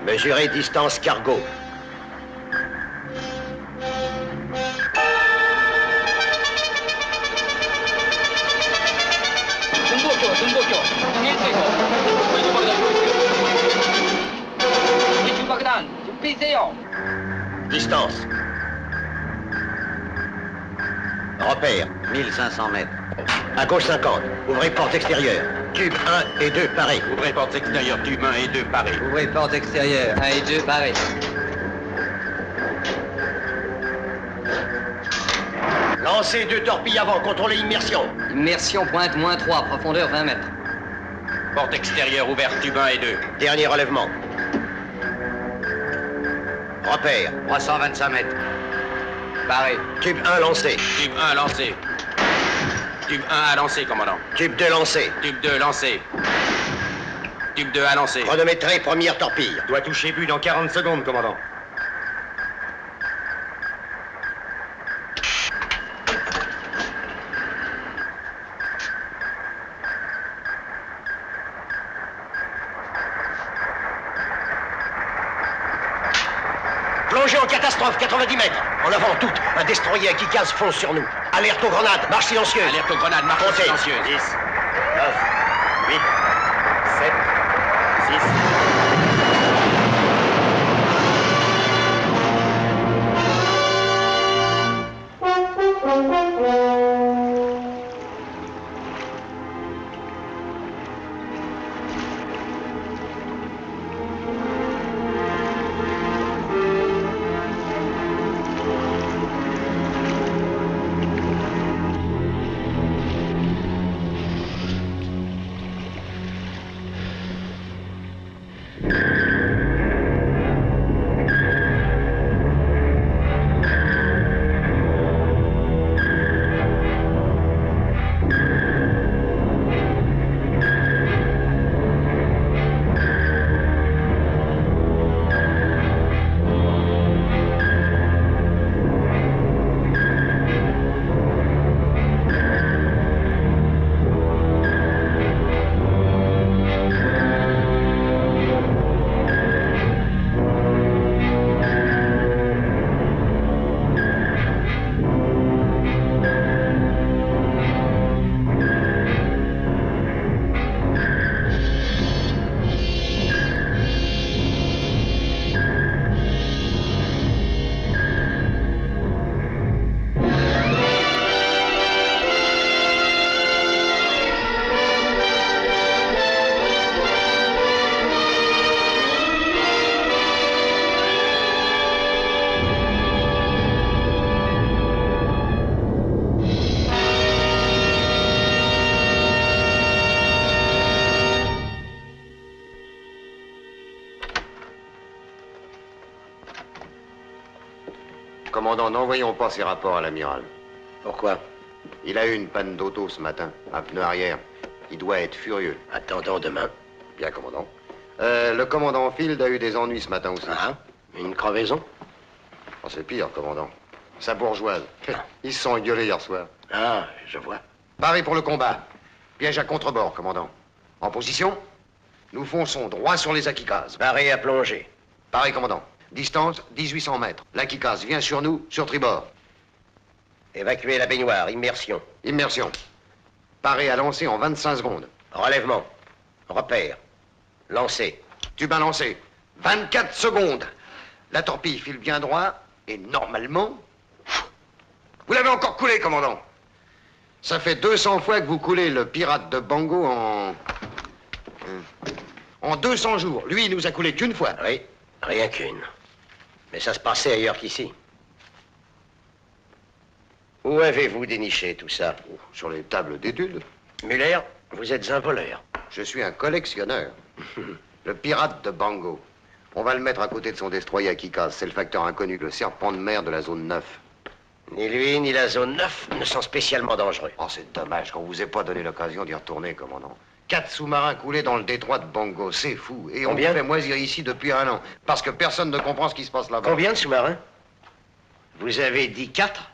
Mesurez distance cargo. Distance. Repère, 1500 mètres. À gauche 50. Ouvrez porte extérieure. Tube 1 et 2 parés. Ouvrez porte extérieure, tube 1 et 2 parés. Ouvrez porte extérieure, 1 et 2 parés. Lancez 2 torpilles avant, contrôlez immersion. Immersion pointe -3, profondeur 20 mètres. Porte extérieure ouverte, tube 1 et 2. Dernier relèvement. Repère. 325 mètres. Paré. Tube 1 lancé. Tube 1 lancé. Tube 1 à lancer, commandant. Tube 2 lancé. Tube 2 lancé. Tube 2 à lancer. Chronométré, première torpille. Doit toucher but dans 40 secondes, commandant. Plongée en catastrophe, 90 mètres. En avant, toute. Un destroyer qui casse fonce sur nous. Alerte aux grenades, marche silencieuse. Alerte aux grenades, marche Comptez. silencieuse. 10, 9, 8, 7, 6... Commandant, n'envoyons pas ces rapports à l'amiral. Pourquoi? Il a eu une panne d'auto ce matin, un pneu arrière. Il doit être furieux. Attendons demain. Bien, commandant. Le commandant Field a eu des ennuis ce matin aussi. Ah, une crevaison? Oh, c'est pire, commandant. Sa bourgeoise. Ils se sont engueulés hier soir. Ah, je vois. Paré pour le combat. Piège à contrebord, commandant. En position. Nous fonçons droit sur les Akikas. Paré à plonger. Paré, commandant. Distance, 1800 mètres. L'Akikas vient sur nous, sur tribord. Évacuer la baignoire, immersion. Immersion. Paré à lancer en 25 secondes. Relèvement. Repère. Lancé. Tube à lancer. 24 secondes. La torpille file bien droit et normalement... Vous l'avez encore coulé, commandant. Ça fait 200 fois que vous coulez le pirate de Bango en 200 jours. Lui, il nous a coulé qu'une fois. Oui, rien qu'une. Mais ça se passait ailleurs qu'ici. Où avez-vous déniché tout ça? Sur les tables d'études. Muller, vous êtes un voleur. Je suis un collectionneur. Le pirate de Bango. On va le mettre à côté de son destroyer Akikas. C'est le facteur inconnu, le serpent de mer de la zone 9. Ni lui, ni la zone 9 ne sont spécialement dangereux. Oh, c'est dommage qu'on vous ait pas donné l'occasion d'y retourner, commandant. 4 sous-marins coulés dans le détroit de Bango, c'est fou. Et Combien? on fait moisir ici depuis 1 an. Parce que personne ne comprend ce qui se passe là-bas. Combien de sous-marins? Vous avez dit 4?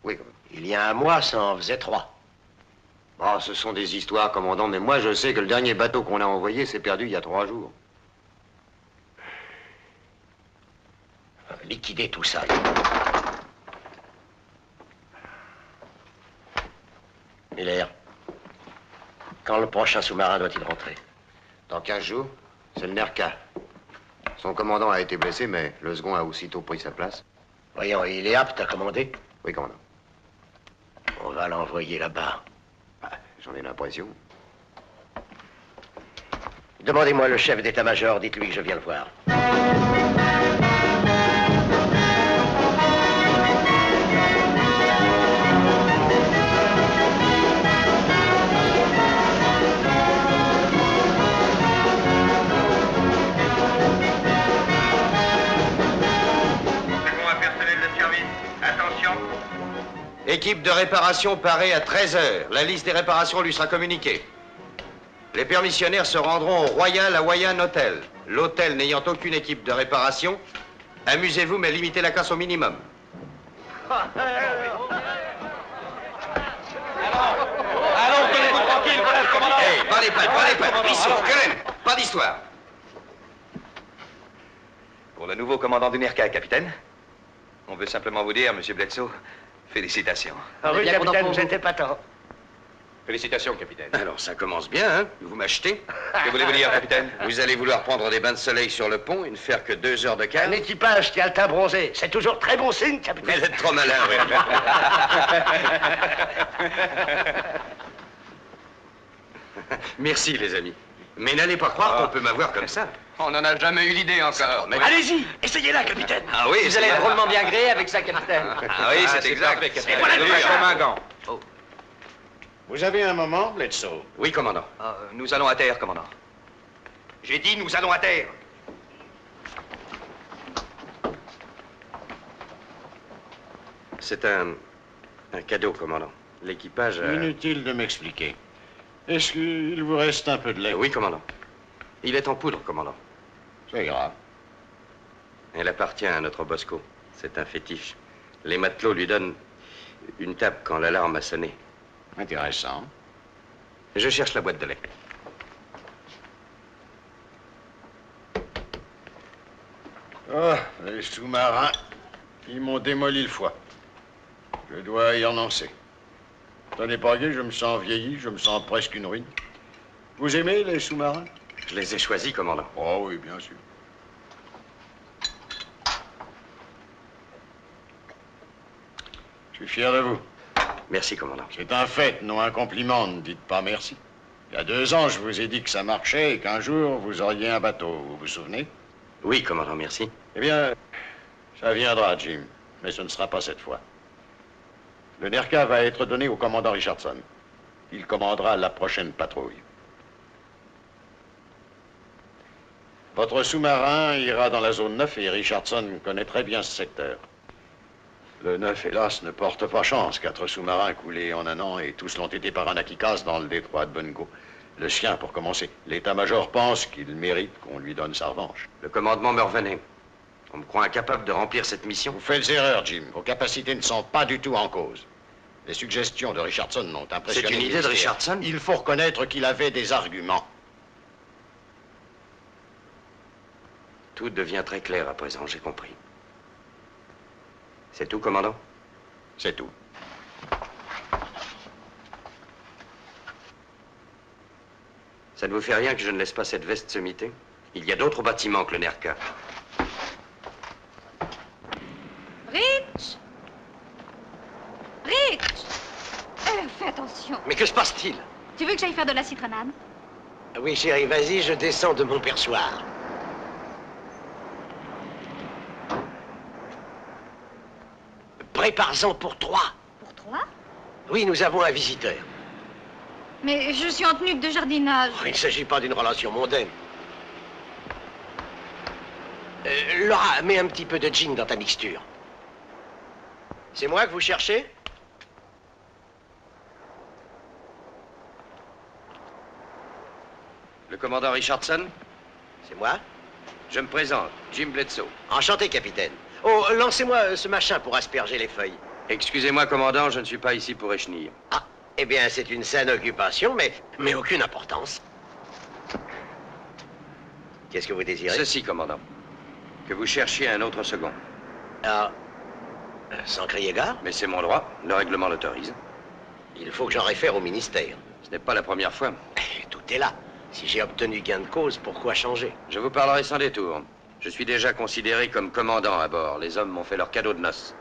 Oui, commandant. Il y a un mois, ça en faisait 3. Oh, ce sont des histoires, commandant, mais moi je sais que le dernier bateau qu'on a envoyé s'est perdu il y a 3 jours. liquider tout ça. Miller, quand le prochain sous-marin doit-il rentrer? Dans 15 jours, c'est le Nerka. Son commandant a été blessé, mais le second a aussitôt pris sa place. Voyons, il est apte à commander? Oui, commandant. On va l'envoyer là-bas. Ah, j'en ai l'impression. Demandez-moi le chef d'état-major, dites-lui que je viens le voir. Équipe de réparation parée à 13 heures. La liste des réparations lui sera communiquée. Les permissionnaires se rendront au Royal Hawaiian Hotel. L'hôtel n'ayant aucune équipe de réparation, amusez-vous mais limitez la casse au minimum. Allons, tenez-vous tranquille, voilà le commandant. Hey, pas les pattes, Ils sont, quand même, pas d'histoire. Pour le nouveau commandant du NERCA, capitaine, on veut simplement vous dire, monsieur Bledsoe, félicitations. Ah oui, bien content capitaine, pour vous vous. n'étiez pas tant. Félicitations, capitaine. Alors, ça commence bien, hein? Vous m'achetez? Que voulez-vous dire, capitaine? Vous allez vouloir prendre des bains de soleil sur le pont et ne faire que 2 heures de Un calme? équipage qui a le teint bronzé, c'est toujours très bon signe, capitaine. Vous êtes trop malin, oui. Merci, les amis. Mais n'allez pas croire qu'on peut m'avoir comme ça. On n'en a jamais eu l'idée encore. Mais- Allez-y, essayez-la, capitaine. Ah oui, Vous allez être drôlement bien gréé avec ça, capitaine. Ah oui, c'est exact. parfait, capitaine. voilà Oui, le comme un gant. Vous avez un moment, Bledsoe? Oui, commandant. Nous allons à terre, commandant. J'ai dit, nous allons à terre. C'est un cadeau, commandant. L'équipage a... Inutile de m'expliquer. Est-ce qu'il vous reste un peu de lait? Oui, commandant. Il est en poudre, commandant. C'est grave. Elle appartient à notre Bosco. C'est un fétiche. Les matelots lui donnent une tape quand l'alarme a sonné. Intéressant. Je cherche la boîte de lait. Oh, les sous-marins, ils m'ont démoli le foie. Je dois y renoncer. Tenez pas gai, je me sens vieilli, je me sens presque une ruine. Vous aimez les sous-marins? Je les ai choisis, commandant. Oh oui, bien sûr. Je suis fier de vous. Merci, commandant. C'est un fait, non un compliment, ne dites pas merci. Il y a 2 ans, je vous ai dit que ça marchait et qu'un jour, vous auriez un bateau, vous vous souvenez? Oui, commandant, merci. Eh bien, ça viendra, Jim, mais ce ne sera pas cette fois. Le NERCA va être donné au commandant Richardson. Il commandera la prochaine patrouille. Votre sous-marin ira dans la zone 9 et Richardson connaît très bien ce secteur. Le 9, hélas, ne porte pas chance. 4 sous-marins coulés en un an et tous l'ont été par un Akikas dans le détroit de Bungo. Le sien, pour commencer. L'état-major pense qu'il mérite qu'on lui donne sa revanche. Le commandement me revenait. On me croit incapable de remplir cette mission. Vous faites erreur, Jim. Vos capacités ne sont pas du tout en cause. Les suggestions de Richardson m'ont impressionné. C'est une le idée de ministère. Richardson? Il faut reconnaître qu'il avait des arguments. Tout devient très clair à présent, j'ai compris. C'est tout, commandant? C'est tout. Ça ne vous fait rien que je ne laisse pas cette veste se miter? Il y a d'autres bâtiments que le NERCA. Rich! Rich! Fais attention. Mais que se passe-t-il? Tu veux que j'aille faire de la citronade? Oui, chérie, vas-y, je descends de mon perchoir. Prépare-en pour 3. Pour 3? Oui, nous avons un visiteur. Mais je suis en tenue de jardinage. Oh, il ne s'agit pas d'une relation mondaine. Laura, mets un petit peu de gin dans ta mixture. C'est moi que vous cherchez? Le commandant Richardson? C'est moi? Je me présente, Jim Bledsoe. Enchanté, capitaine. Oh, lancez-moi ce machin pour asperger les feuilles. Excusez-moi, commandant, je ne suis pas ici pour échenir. Ah, eh bien, c'est une saine occupation, mais aucune importance. Qu'est-ce que vous désirez? Ceci, commandant. Que vous cherchiez un autre second. Ah, sans crier gare, Mais c'est mon droit, le règlement l'autorise. il faut que j'en réfère au ministère. Ce n'est pas la première fois. Tout est là. Si j'ai obtenu gain de cause, pourquoi changer? Je vous parlerai sans détour. Je suis déjà considéré comme commandant à bord. Les hommes m'ont fait leur cadeau de noces.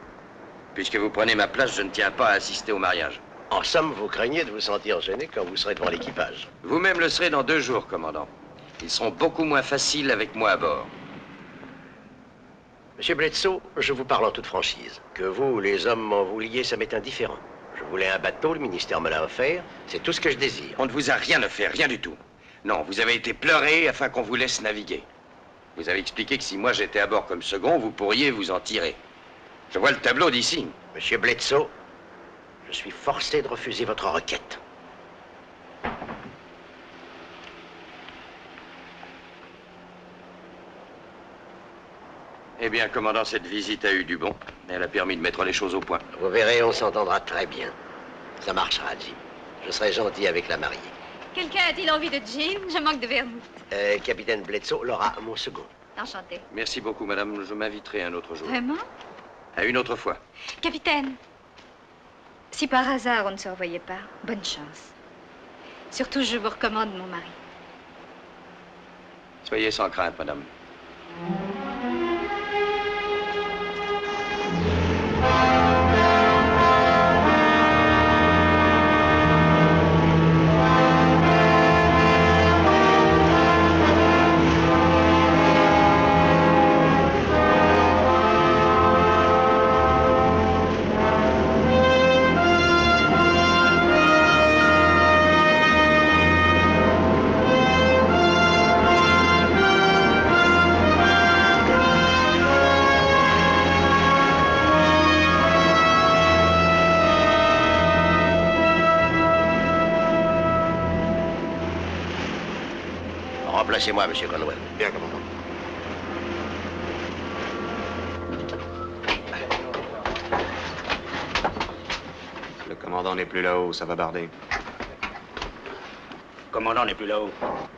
Puisque vous prenez ma place, je ne tiens pas à assister au mariage. En somme, vous craignez de vous sentir gêné quand vous serez devant l'équipage. Vous-même le serez dans 2 jours, commandant. Ils seront beaucoup moins faciles avec moi à bord. Monsieur Bledsoe, je vous parle en toute franchise. Que vous, les hommes, m'en vouliez, ça m'est indifférent. Je voulais un bateau, le ministère me l'a offert. C'est tout ce que je désire. On ne vous a rien offert, rien du tout. Non, vous avez été pleuré afin qu'on vous laisse naviguer. Vous avez expliqué que si moi j'étais à bord comme second, vous pourriez vous en tirer. Je vois le tableau d'ici. Monsieur Bledsoe, je suis forcé de refuser votre requête. Eh bien, commandant, cette visite a eu du bon. Elle a permis de mettre les choses au point. Vous verrez, on s'entendra très bien. Ça marchera, Jim. Je serai gentil avec la mariée. Quelqu'un a-t-il envie de gin? Je manque de vermouth. Capitaine Bledsoe, Laura, mon second. Enchanté. Merci beaucoup, madame. Je m'inviterai un autre jour. Vraiment? À une autre fois. Capitaine, si par hasard on ne se revoyait pas, bonne chance. Surtout, je vous recommande mon mari. Soyez sans crainte, madame. Remplacez-moi, monsieur Conwell. Bien, commandant. Le commandant n'est plus là-haut, ça va barder. Le commandant n'est plus là-haut.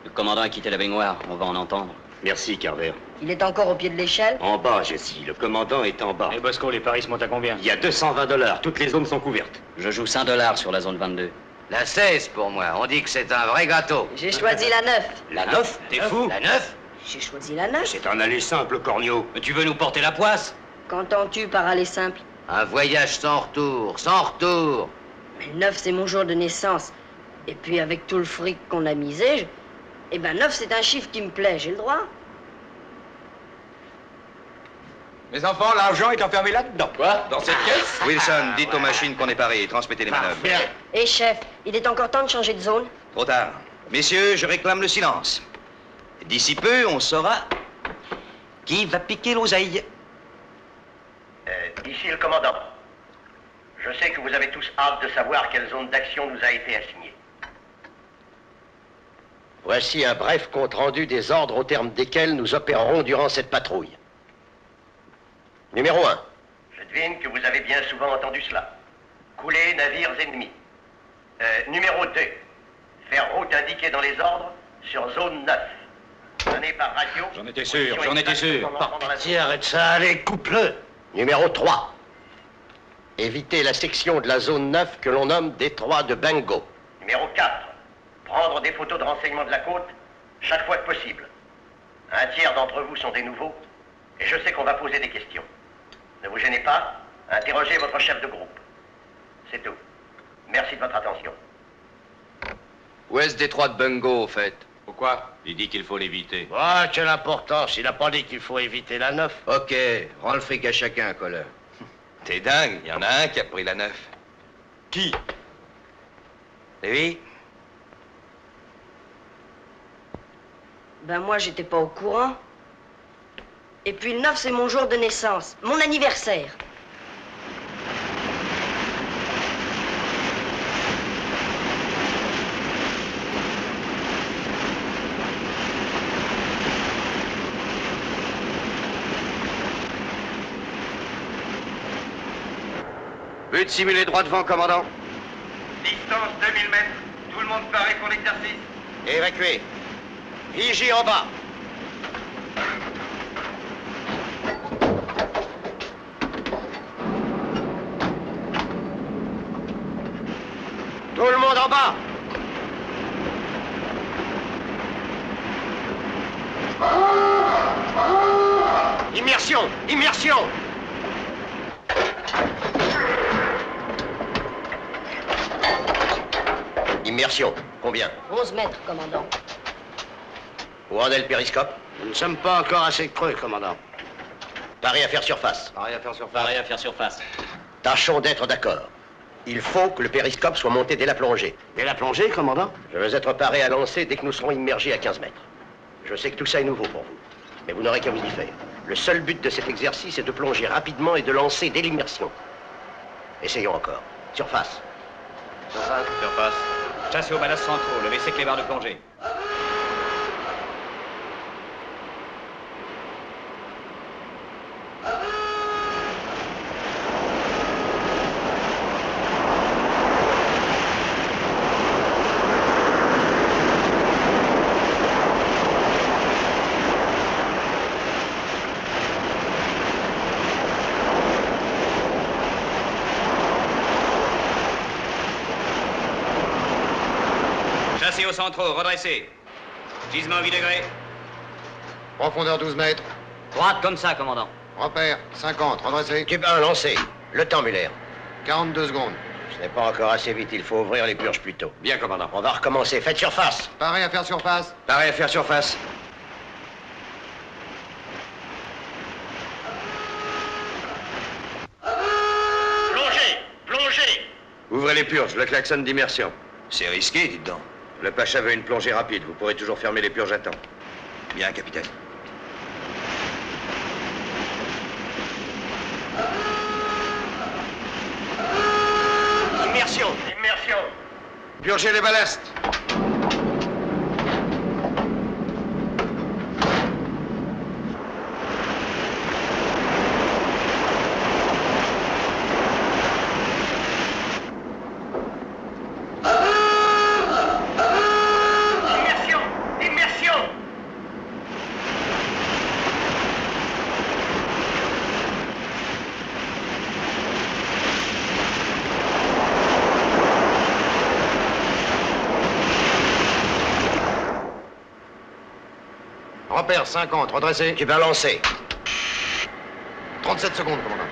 Le commandant a quitté la baignoire, on va en entendre. Merci, Carver. Il est encore au pied de l'échelle? En bas, Jessie. Le commandant est en bas. Et Bosco, les paris se montent à combien? Il y a $220. Toutes les zones sont couvertes. Je joue $5 sur la zone 22. La 16 pour moi, on dit que c'est un vrai gâteau. J'ai choisi la 9. La 9? T'es fou? La 9? J'ai choisi la 9. C'est un aller simple, Cornio. Mais tu veux nous porter la poisse? Qu'entends-tu par aller simple? Un voyage sans retour, sans retour. Mais le 9, c'est mon jour de naissance. Et puis, avec tout le fric qu'on a misé, eh ben 9, c'est un chiffre qui me plaît, j'ai le droit. Mes enfants, l'argent est enfermé là-dedans. Quoi? Dans cette caisse? Wilson, dites aux machines qu'on est paré et transmettez les manœuvres. Et chef, il est encore temps de changer de zone? Trop tard. Messieurs, je réclame le silence. D'ici peu, on saura qui va piquer l'oseille. Ici le commandant. Je sais que vous avez tous hâte de savoir quelle zone d'action nous a été assignée. Voici un bref compte-rendu des ordres au terme desquels nous opérerons durant cette patrouille. Numéro 1. Je devine que vous avez bien souvent entendu cela. Couler navires ennemis. Numéro 2. Faire route indiquée dans les ordres sur zone 9. Donné par radio. J'en étais sûr, j'en étais sûr. Par pitié, arrête ça, allez, coupe-le. Numéro 3. Éviter la section de la zone 9 que l'on nomme détroit de Bengo. Numéro 4. Prendre des photos de renseignement de la côte chaque fois que possible. Un tiers d'entre vous sont des nouveaux et je sais qu'on va poser des questions. Ne vous gênez pas, interrogez votre chef de groupe. C'est tout. Merci de votre attention. Où est ce détroit de Bungo, au fait? Pourquoi? Il dit qu'il faut l'éviter. Ah, quelle importance. Il n'a pas dit qu'il faut éviter la 9. Ok, rends le fric à chacun, Colin. T'es dingue, il y en a un qui a pris la 9. Qui? Lui? Ben moi, j'étais pas au courant. Et puis le 9, c'est mon jour de naissance, mon anniversaire. But simuler droit devant, commandant. Distance 2000 mètres. Tout le monde paré pour l'exercice. Évacué. Vigie en bas. en bas. Immersion! Immersion! Immersion. Combien? 11 mètres, commandant. Où en est le périscope? Nous ne sommes pas encore assez creux, commandant. Paré à faire surface. Pareil à faire surface. Pareil à faire surface. Tâchons d'être d'accord. Il faut que le périscope soit monté dès la plongée. Dès la plongée, commandant? Je veux être paré à lancer dès que nous serons immergés à 15 mètres. Je sais que tout ça est nouveau pour vous, mais vous n'aurez qu'à vous y faire. Le seul but de cet exercice est de plonger rapidement et de lancer dès l'immersion. Essayons encore. Surface. Surface. Chassez aux ballasts centraux. Levez sec les barres de plongée. Chassez aux centraux, redressez. Gisement 8 degrés. Profondeur 12 mètres. Droite comme ça, commandant. Repère 50. Redressé. Cube 1, lancé. Le temps, Muller. 42 secondes. Ce n'est pas encore assez vite, il faut ouvrir les purges plus tôt. Bien, commandant. On va recommencer. Faites surface. Pareil à faire surface. Pareil à faire surface. Plongez! Plongez! Ouvrez les purges, le klaxon d'immersion. C'est risqué, dites donc. Le Pacha veut une plongée rapide. Vous pourrez toujours fermer les purges à temps. Bien, capitaine. Immersion! Immersion! Purgez les ballasts. Immersion! Immersion! Repère 50. Redressé. Cube 1, lancé. 37 secondes, commandant.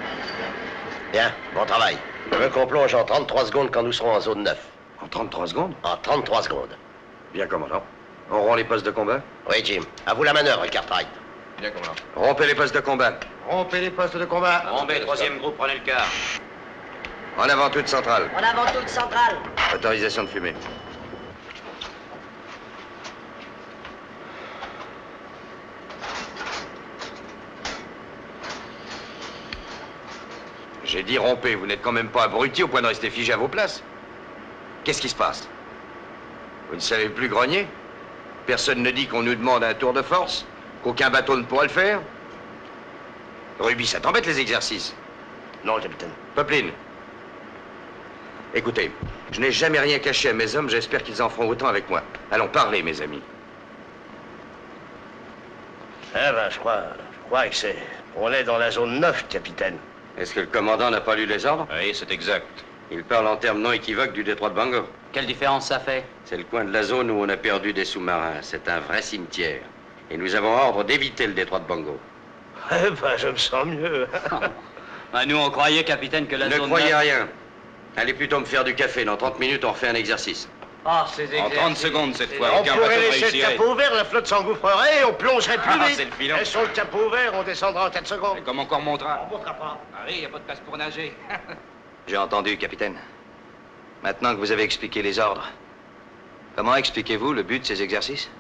Bien, bon travail. Je veux qu'on plonge en 33 secondes quand nous serons en zone 9. En 33 secondes? En 33 secondes. Bien, commandant. On rompt les postes de combat? Oui, Jim. À vous la manœuvre, Cartwright. Bien, commandant. Rompez les postes de combat. Rompez les postes de combat. Rombé, troisième groupe, prenez le quart. En avant toute centrale. En avant toute centrale. Autorisation de fumer. J'ai dit rompez, vous n'êtes quand même pas abrutis au point de rester figés à vos places. Qu'est-ce qui se passe? Vous ne savez plus grogner? Personne ne dit qu'on nous demande un tour de force? Qu'aucun bateau ne pourra le faire? Ruby, ça t'embête les exercices? Non, capitaine. Popeline. Écoutez, je n'ai jamais rien caché à mes hommes, j'espère qu'ils en feront autant avec moi. Allons parler, mes amis. Eh ben, je crois que c'est... On est dans la zone 9, capitaine. Est-ce que le commandant n'a pas lu les ordres? Oui, c'est exact. Il parle en termes non équivoques du détroit de Bango. Quelle différence ça fait? C'est le coin de la zone où on a perdu des sous-marins. C'est un vrai cimetière. Et nous avons ordre d'éviter le détroit de Bango. Eh ben, je me sens mieux. Bah, nous, on croyait, capitaine, que la Ne zone... croyez rien. Allez plutôt me faire du café. Dans 30 minutes, on refait un exercice. Ah, ces En 30 secondes cette fois, On aucun pourrait bateau ne laisser le réussirait. capot ouvert, la flotte s'engouffrerait et on plongerait plus Ah, vite. c'est le filon. Laissons le capot ouvert, on descendra en 4 secondes. Et comment qu'on remontera? On montera pas. Ah oui, il n'y a pas de place pour nager. J'ai entendu, capitaine. Maintenant que vous avez expliqué les ordres, comment expliquez-vous le but de ces exercices?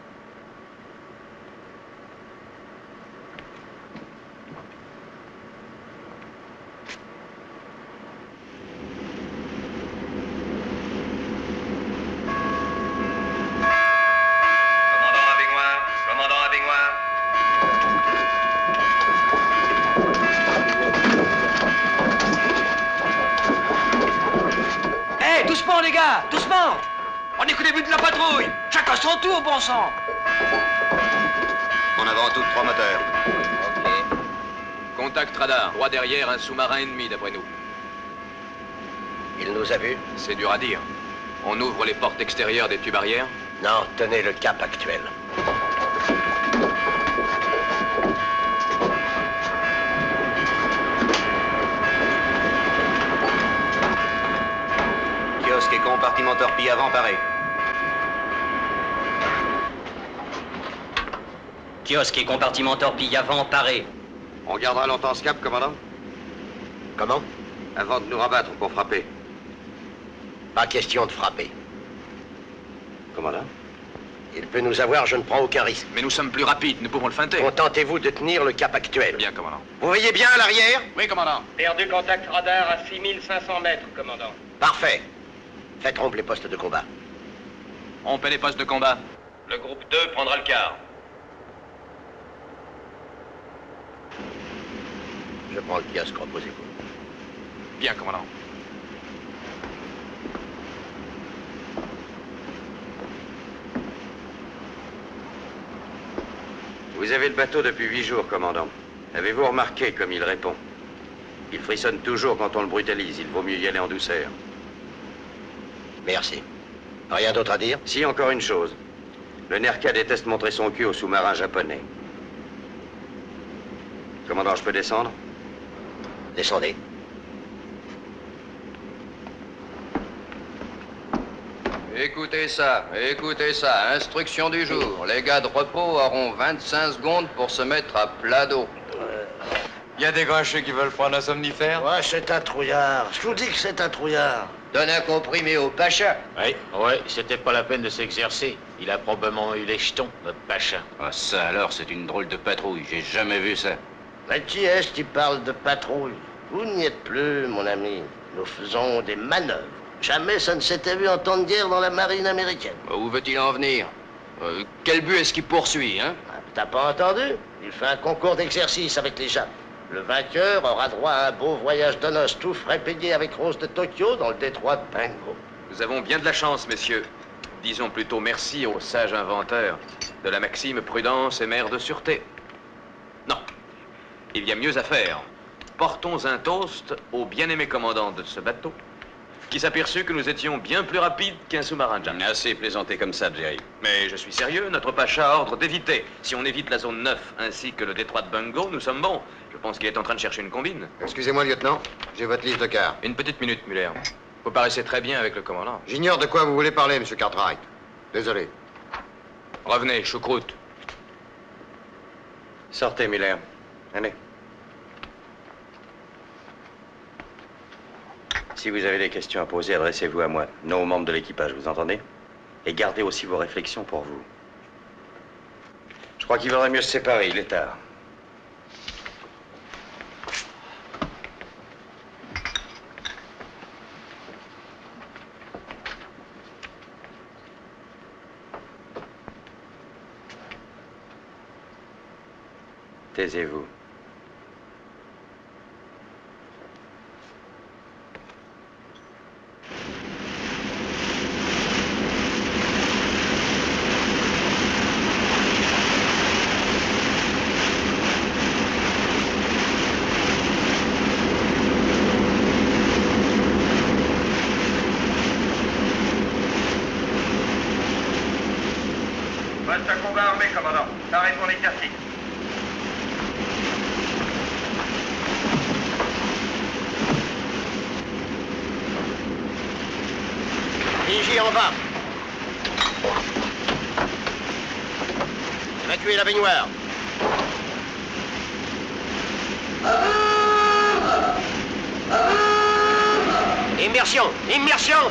Commandant à baignoire. Commandant à baignoire. Hé, doucement, les gars, doucement! On est qu'au début de la patrouille! Chacun son tour, bon sang! En avant toutes 3 moteurs. Ok. Contact radar. Droit derrière, un sous-marin ennemi, d'après nous. Il nous a vus. C'est dur à dire. On ouvre les portes extérieures des tubes arrière? Non, tenez le cap actuel. Kiosque et compartiment torpille avant paré. Kiosque et compartiment torpille avant paré. On gardera longtemps ce cap, commandant? Comment? Avant de nous rabattre pour frapper. Pas question de frapper. Commandant? Il peut nous avoir, je ne prends aucun risque. Mais nous sommes plus rapides, nous pouvons le feinter. Contentez-vous de tenir le cap actuel. Bien, commandant. Vous voyez bien à l'arrière? Oui, commandant. Perdu contact radar à 6500 mètres, commandant. Parfait. Faites rompre les postes de combat. On paie les postes de combat. Le groupe 2 prendra le quart. Je prends le kiosque, reposez-vous. Bien, commandant. Vous avez le bateau depuis 8 jours, commandant. Avez-vous remarqué comme il répond? Il frissonne toujours quand on le brutalise. Il vaut mieux y aller en douceur. Merci. Rien d'autre à dire? Si, encore une chose. Le Nerka déteste montrer son cul aux sous-marins japonais. Commandant, je peux descendre? Descendez. Écoutez ça. Instruction du jour. Les gars de repos auront 25 secondes pour se mettre à plat d'eau. Il y a des grincheux qui veulent prendre un somnifère? Ouais, c'est un trouillard. Je vous dis que c'est un trouillard. Donne un comprimé au pacha. Oui, c'était pas la peine de s'exercer. Il a probablement eu les jetons, notre pacha. Ah, ça alors, c'est une drôle de patrouille. J'ai jamais vu ça. Mais qui est-ce qui parle de patrouille? Vous n'y êtes plus, mon ami. Nous faisons des manœuvres. Jamais ça ne s'était vu en temps de guerre dans la marine américaine. Où veut-il en venir? Quel but est-ce qu'il poursuit, hein? Ah, t'as pas entendu? Il fait un concours d'exercice avec les Japs. Le vainqueur aura droit à un beau voyage de noces, tout frais payé avec Rose de Tokyo dans le détroit de Bango. Nous avons bien de la chance, messieurs. Disons plutôt merci au sage inventeur de la maxime prudence et mère de sûreté. Non, il y a mieux à faire. Portons un toast au bien-aimé commandant de ce bateau, qui s'aperçut que nous étions bien plus rapides qu'un sous-marin Jap. Assez plaisanté comme ça, Jerry. Mais je suis sérieux, notre pacha a ordre d'éviter. Si on évite la zone 9 ainsi que le détroit de Bungo, nous sommes bons. Je pense qu'il est en train de chercher une combine. Excusez-moi, lieutenant. J'ai votre liste de quart. Une petite minute, Muller. Vous paraissez très bien avec le commandant. J'ignore de quoi vous voulez parler, monsieur Cartwright. Désolé. Revenez, choucroute. Sortez, Miller. Allez. Si vous avez des questions à poser, adressez-vous à moi, non aux membres de l'équipage, vous entendez? Et gardez aussi vos réflexions pour vous. Je crois qu'il vaudrait mieux se séparer, il est tard. Taisez-vous. Poste à combat armé, commandant. Arrêt pour l'exercice. Vigie en bas. Évacuez la baignoire. Immersion! Immersion!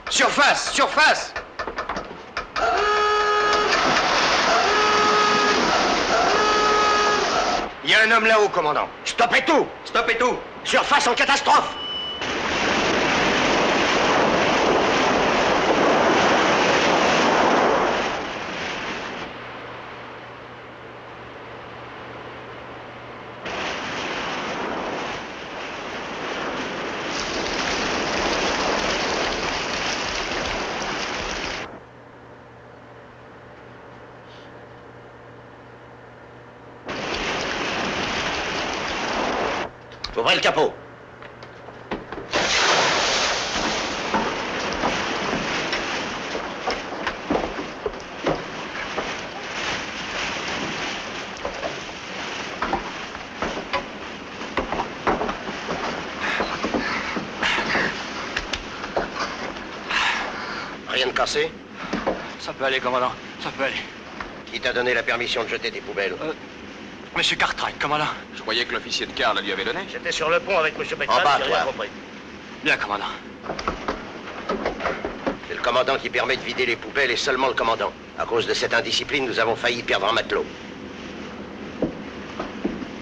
Surface! Surface! Il y a un homme là-haut, commandant. Stoppez tout! Stoppez tout! Surface en catastrophe! Ouvrez le capot. Rien de cassé? Ça peut aller, commandant. Ça peut aller. Qui t'a donné la permission de jeter tes poubelles? Monsieur Cartwright, commandant. Je croyais que l'officier de quart la lui avait donné. J'étais sur le pont avec monsieur Beckman, En bas, j'ai rien toi. compris. Bien, commandant. C'est le commandant qui permet de vider les poubelles et seulement le commandant. À cause de cette indiscipline, nous avons failli perdre un matelot.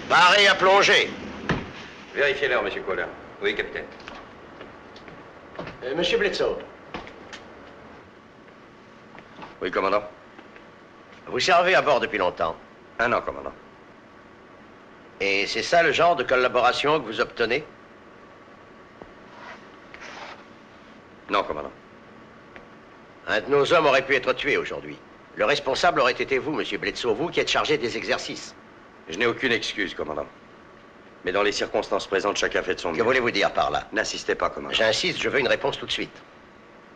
Parez à plonger. Vérifiez l'heure, monsieur Kohler. Oui, capitaine. Monsieur Bledsoe, Oui, commandant. vous servez à bord depuis longtemps. 1 an, commandant. Et c'est ça le genre de collaboration que vous obtenez? Non, commandant. Un de nos hommes aurait pu être tué aujourd'hui. Le responsable aurait été vous, monsieur Bledsoe, vous qui êtes chargé des exercices. Je n'ai aucune excuse, commandant. Mais dans les circonstances présentes, chacun fait de son mieux. Que voulez-vous dire par là? N'insistez pas, commandant. J'insiste, je veux une réponse tout de suite.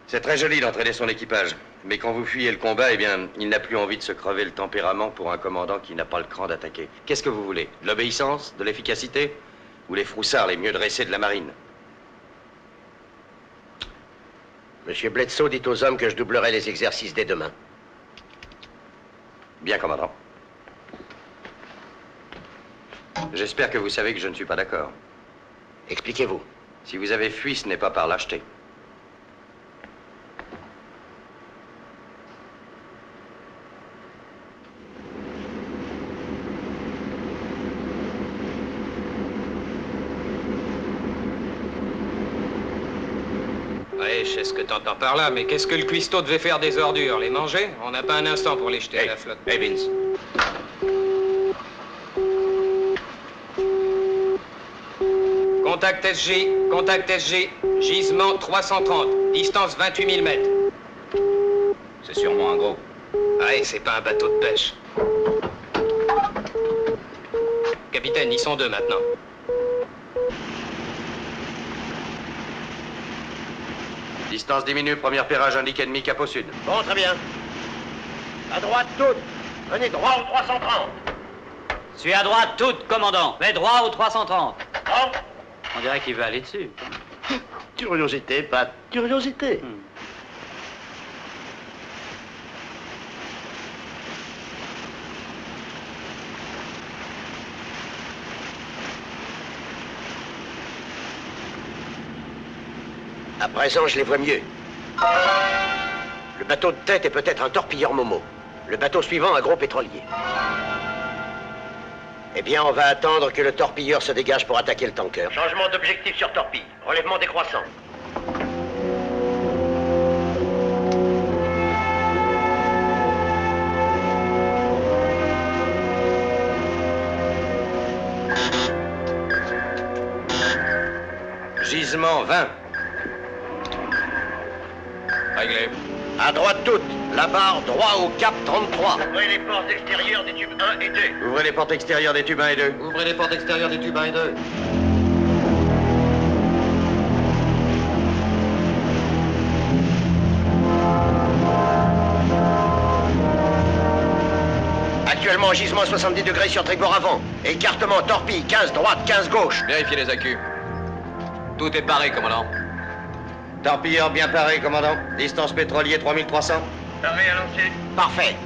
C'est très joli d'entraîner son équipage. Mais quand vous fuyez le combat, eh bien, il n'a plus envie de se crever le tempérament pour un commandant qui n'a pas le cran d'attaquer. Qu'est-ce que vous voulez? De l'obéissance? De l'efficacité? Ou les froussards les mieux dressés de la marine? Monsieur Bledsoe dit aux hommes que je doublerai les exercices dès demain. Bien, commandant. J'espère que vous savez que je ne suis pas d'accord. Expliquez-vous. Si vous avez fui, ce n'est pas par lâcheté. Ouais, je sais ce que t'entends par là, mais qu'est-ce que le cuistot devait faire des ordures? Les manger? On n'a pas un instant pour les jeter à la flotte. Hey, Vince. Contact SG, gisement 330, distance 28 000 mètres. C'est sûrement un gros. Ouais, c'est pas un bateau de pêche. Capitaine, ils sont 2 maintenant. Distance diminue, premier pérage indique ennemi cap au sud. Bon, très bien. À droite toute. Venez droit au 330. Suis à droite toute, commandant. Mais droit au 330. Bon. On dirait qu'il veut aller dessus. Curiosité, Pat, curiosité. À présent, je les vois mieux. Le bateau de tête est peut-être un torpilleur Momo. Le bateau suivant, un gros pétrolier. Eh bien, on va attendre que le torpilleur se dégage pour attaquer le tanker. Changement d'objectif sur torpille. Relèvement décroissant. Gisement 20. Réglé. À droite toute. La barre droit au cap 33. Ouvrez les portes extérieures des tubes 1 et 2. Ouvrez les portes extérieures des tubes 1 et 2. Ouvrez les portes extérieures des tubes 1 et 2. Actuellement, gisement 70 degrés sur tribord avant. Écartement torpille 15 droite, 15 gauche. Vérifiez les accus. Tout est paré, commandant. Torpilleur bien paré, commandant. Distance pétrolier 3300. Paré à lancer. Parfait.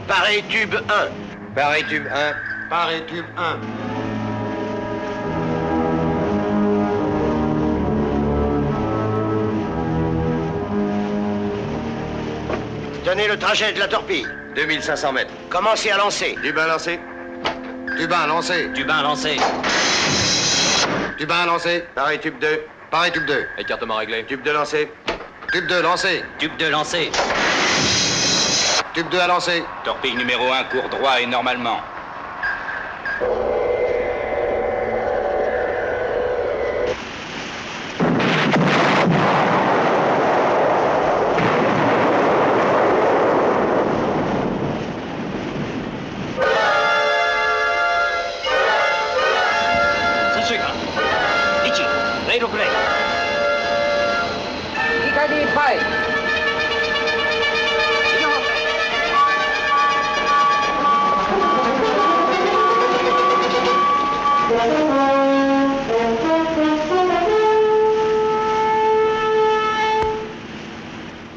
Paré tube 1. Paré tube 1. Paré tube 1. Tenez le trajet de la torpille. 2500 mètres. Commencez à lancer. Tube 1 lancé. Tube 1 lancé. Tube 1 lancé. Tube 1 lancé. Paré tube 2. Paré tube 2. Écartement réglé. Tube 2 lancé. Tube 2 lancé. Tube 2 lancé. Tube 2 à lancer. Torpille numéro 1 court droit et normalement. Ça c'est grave.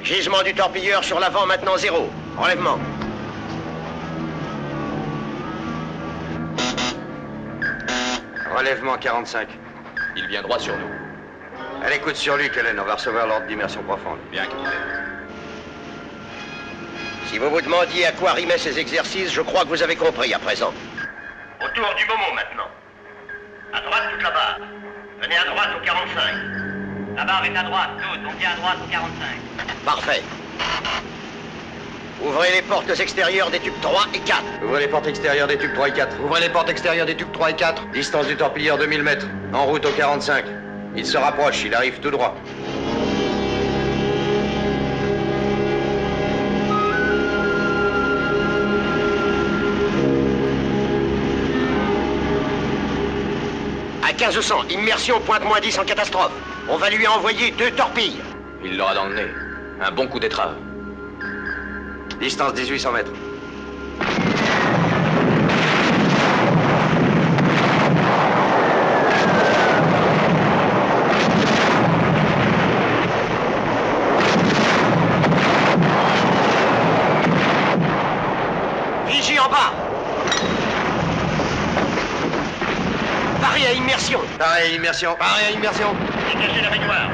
Gisement du torpilleur sur l'avant, maintenant 0. Enlèvement. Relèvement 45. Il vient droit sur nous. Allez, écoute sur lui, Kellen. On va recevoir l'ordre d'immersion profonde. Bien, capitaine. Si vous vous demandiez à quoi rimaient ces exercices, je crois que vous avez compris à présent. Autour du Momo maintenant. À droite toute la barre. Venez à droite au 45. La barre est à droite, toute. On vient à droite au 45. Parfait. Ouvrez les portes extérieures des tubes 3 et 4. Ouvrez les portes extérieures des tubes 3 et 4. Ouvrez les portes extérieures des tubes 3 et 4. Distance du torpilleur 2000 mètres. En route au 45. Il se rapproche, il arrive tout droit. À 1500, immersion pointe -10 en catastrophe. On va lui envoyer 2 torpilles. Il l'aura dans le nez. Un bon coup d'étrave. Distance 1800 mètres. Vigie en bas. Pareil à immersion. Pareil, immersion. Pareil à immersion. Dégagez la baignoire.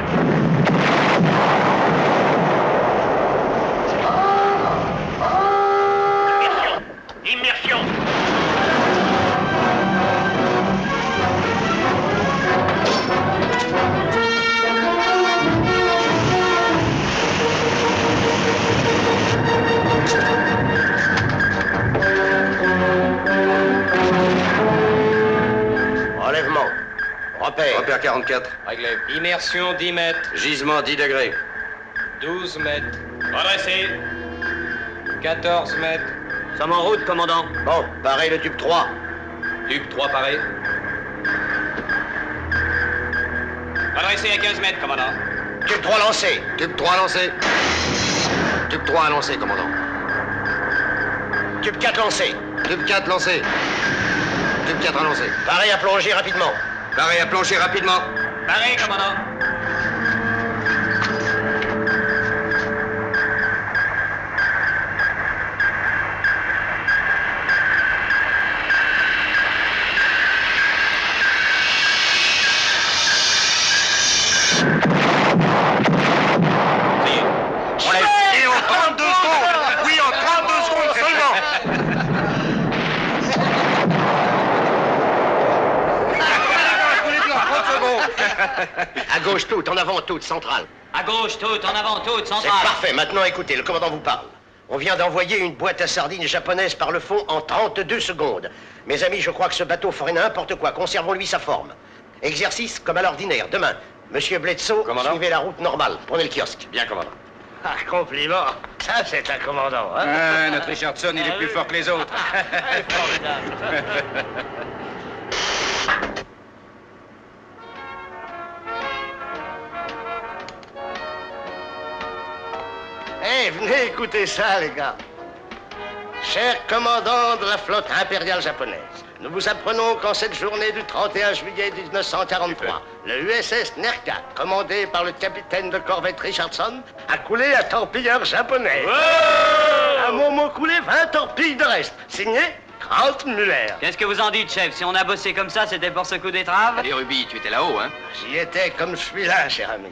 Immersion. Immersion. Enlèvement. Repère. Repère 44. Réglé. Immersion 10 mètres. Gisement 10 degrés. 12 mètres. Redressé. 14 mètres. Sommes en route, commandant. Bon, pareil le tube 3. Tube 3 paré. Redressé à 15 mètres, commandant. Tube 3 lancé. Tube 3 lancé. Tube 3 à lancer, commandant. Tube 4 lancé. Tube 4 lancé. Tube 4 à lancer. Pareil à plonger rapidement. Pareil à plancher rapidement. Pareil, commandant. Et en 32 secondes. Oui, en 32 secondes seulement. À gauche toute, en avant toute, centrale. À gauche, toute. En avant, toute. C'est Centrale. parfait. Maintenant, écoutez, le commandant vous parle. On vient d'envoyer une boîte à sardines japonaise par le fond en 32 secondes. Mes amis, je crois que ce bateau ferait n'importe quoi. Conservons-lui sa forme. Exercice comme à l'ordinaire. Demain, Monsieur Bledsoe, Commandant. suivez la route normale. Prenez le kiosque. Bien, commandant. Ah, compliment. Ça, c'est un commandant, hein? Ah, notre Richardson, il est plus fort que les autres. Eh, venez écouter ça, les gars. Cher commandant de la flotte impériale japonaise, nous vous apprenons qu'en cette journée du 31 juillet 1943, le USS Nerka, commandé par le capitaine de corvette Richardson, a coulé un torpilleur japonais. À mon mot coulé 20 torpilles de reste. Signé Grant Muller. Qu'est-ce que vous en dites, chef? Si on a bossé comme ça, c'était pour ce coup d'étrave? Et Ruby, tu étais là-haut, hein? J'y étais comme je suis là, cher ami.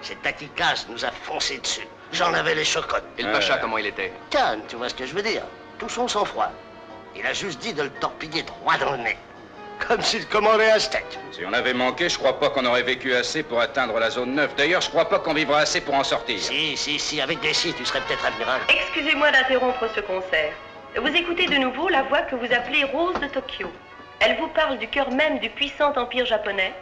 Cet Akikas nous a foncé dessus. J'en avais les chocottes. Et le Pacha, comment il était? Calme, tu vois ce que je veux dire? Tout son sang-froid. Il a juste dit de le torpiller droit dans le nez. Comme s'il commandait un steak. Si on avait manqué, je crois pas qu'on aurait vécu assez pour atteindre la zone 9. D'ailleurs, je crois pas qu'on vivra assez pour en sortir. Si, avec des si, tu serais peut-être admirable. Excusez-moi d'interrompre ce concert. Vous écoutez de nouveau la voix que vous appelez Rose de Tokyo. Elle vous parle du cœur même du puissant empire japonais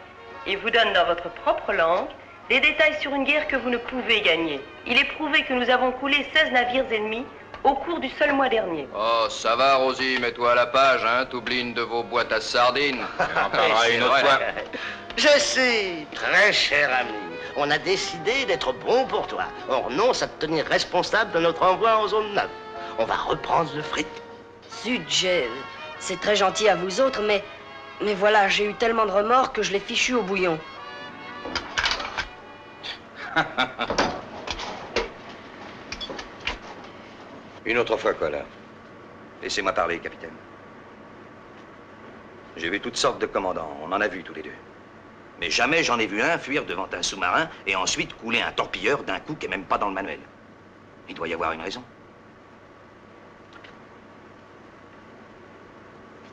et vous donne dans votre propre langue des détails sur une guerre que vous ne pouvez gagner. Il est prouvé que nous avons coulé 16 navires ennemis au cours du seul mois dernier. Oh, ça va, Rosie, mets-toi à la page, hein. T'oublies une de vos boîtes à sardines. On en parlera une autre fois. Je sais, très cher ami. On a décidé d'être bon pour toi. On renonce à te tenir responsable de notre envoi en zone 9. On va reprendre le fric. Zut, c'est très gentil à vous autres, mais voilà, j'ai eu tellement de remords que je l'ai fichu au bouillon. Une autre fois quoi, là? Laissez-moi parler, capitaine. J'ai vu toutes sortes de commandants, on en a vu tous les deux. Mais jamais j'en ai vu un fuir devant un sous-marin et ensuite couler un torpilleur d'un coup qui est même pas dans le manuel. Il doit y avoir une raison.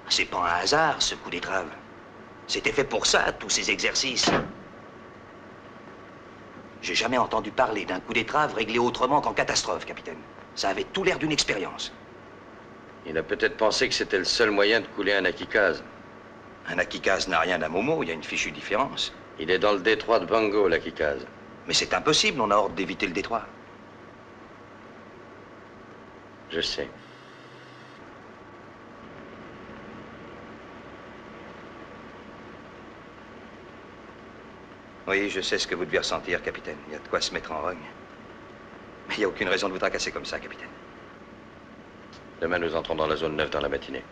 C'est pas un hasard, ce coup d'étrave. C'était fait pour ça, tous ces exercices. J'ai jamais entendu parler d'un coup d'étrave réglé autrement qu'en catastrophe, capitaine. Ça avait tout l'air d'une expérience. Il a peut-être pensé que c'était le seul moyen de couler un Akikaz. Un Akikaz n'a rien d'un Momo, il y a une fichue différence. Il est dans le détroit de Bango, l'Akikaz. Mais c'est impossible, on a ordre d'éviter le détroit. Je sais. Oui, je sais ce que vous devez ressentir, capitaine. Il y a de quoi se mettre en rogne. Mais il n'y a aucune raison de vous tracasser comme ça, capitaine. Demain, nous entrons dans la zone 9 dans la matinée.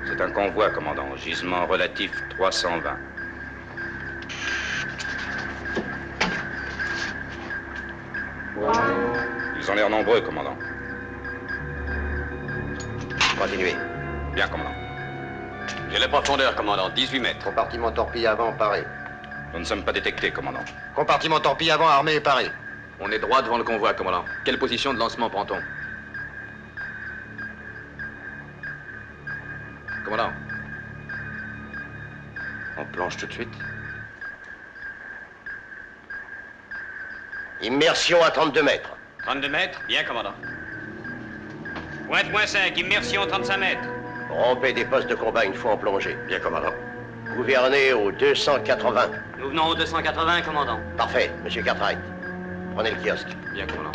C'est un convoi, commandant. Gisement relatif 320. Ils ont l'air nombreux, commandant. Continuez. Bien, commandant. J'ai la profondeur, commandant. 18 mètres. Compartiment torpille avant, paré. Nous ne sommes pas détectés, commandant. Compartiment torpille avant, armé et paré. On est droit devant le convoi, commandant. Quelle position de lancement prend-on? Commandant. On plonge tout de suite. Immersion à 32 mètres. 32 mètres? Bien, commandant. Pointe moins 5, immersion 35 mètres. Rompez des postes de combat une fois en plongée. Bien, commandant. Gouvernez au 280. Nous venons au 280, commandant. Parfait, monsieur Cartwright. Prenez le kiosque. Bien, commandant.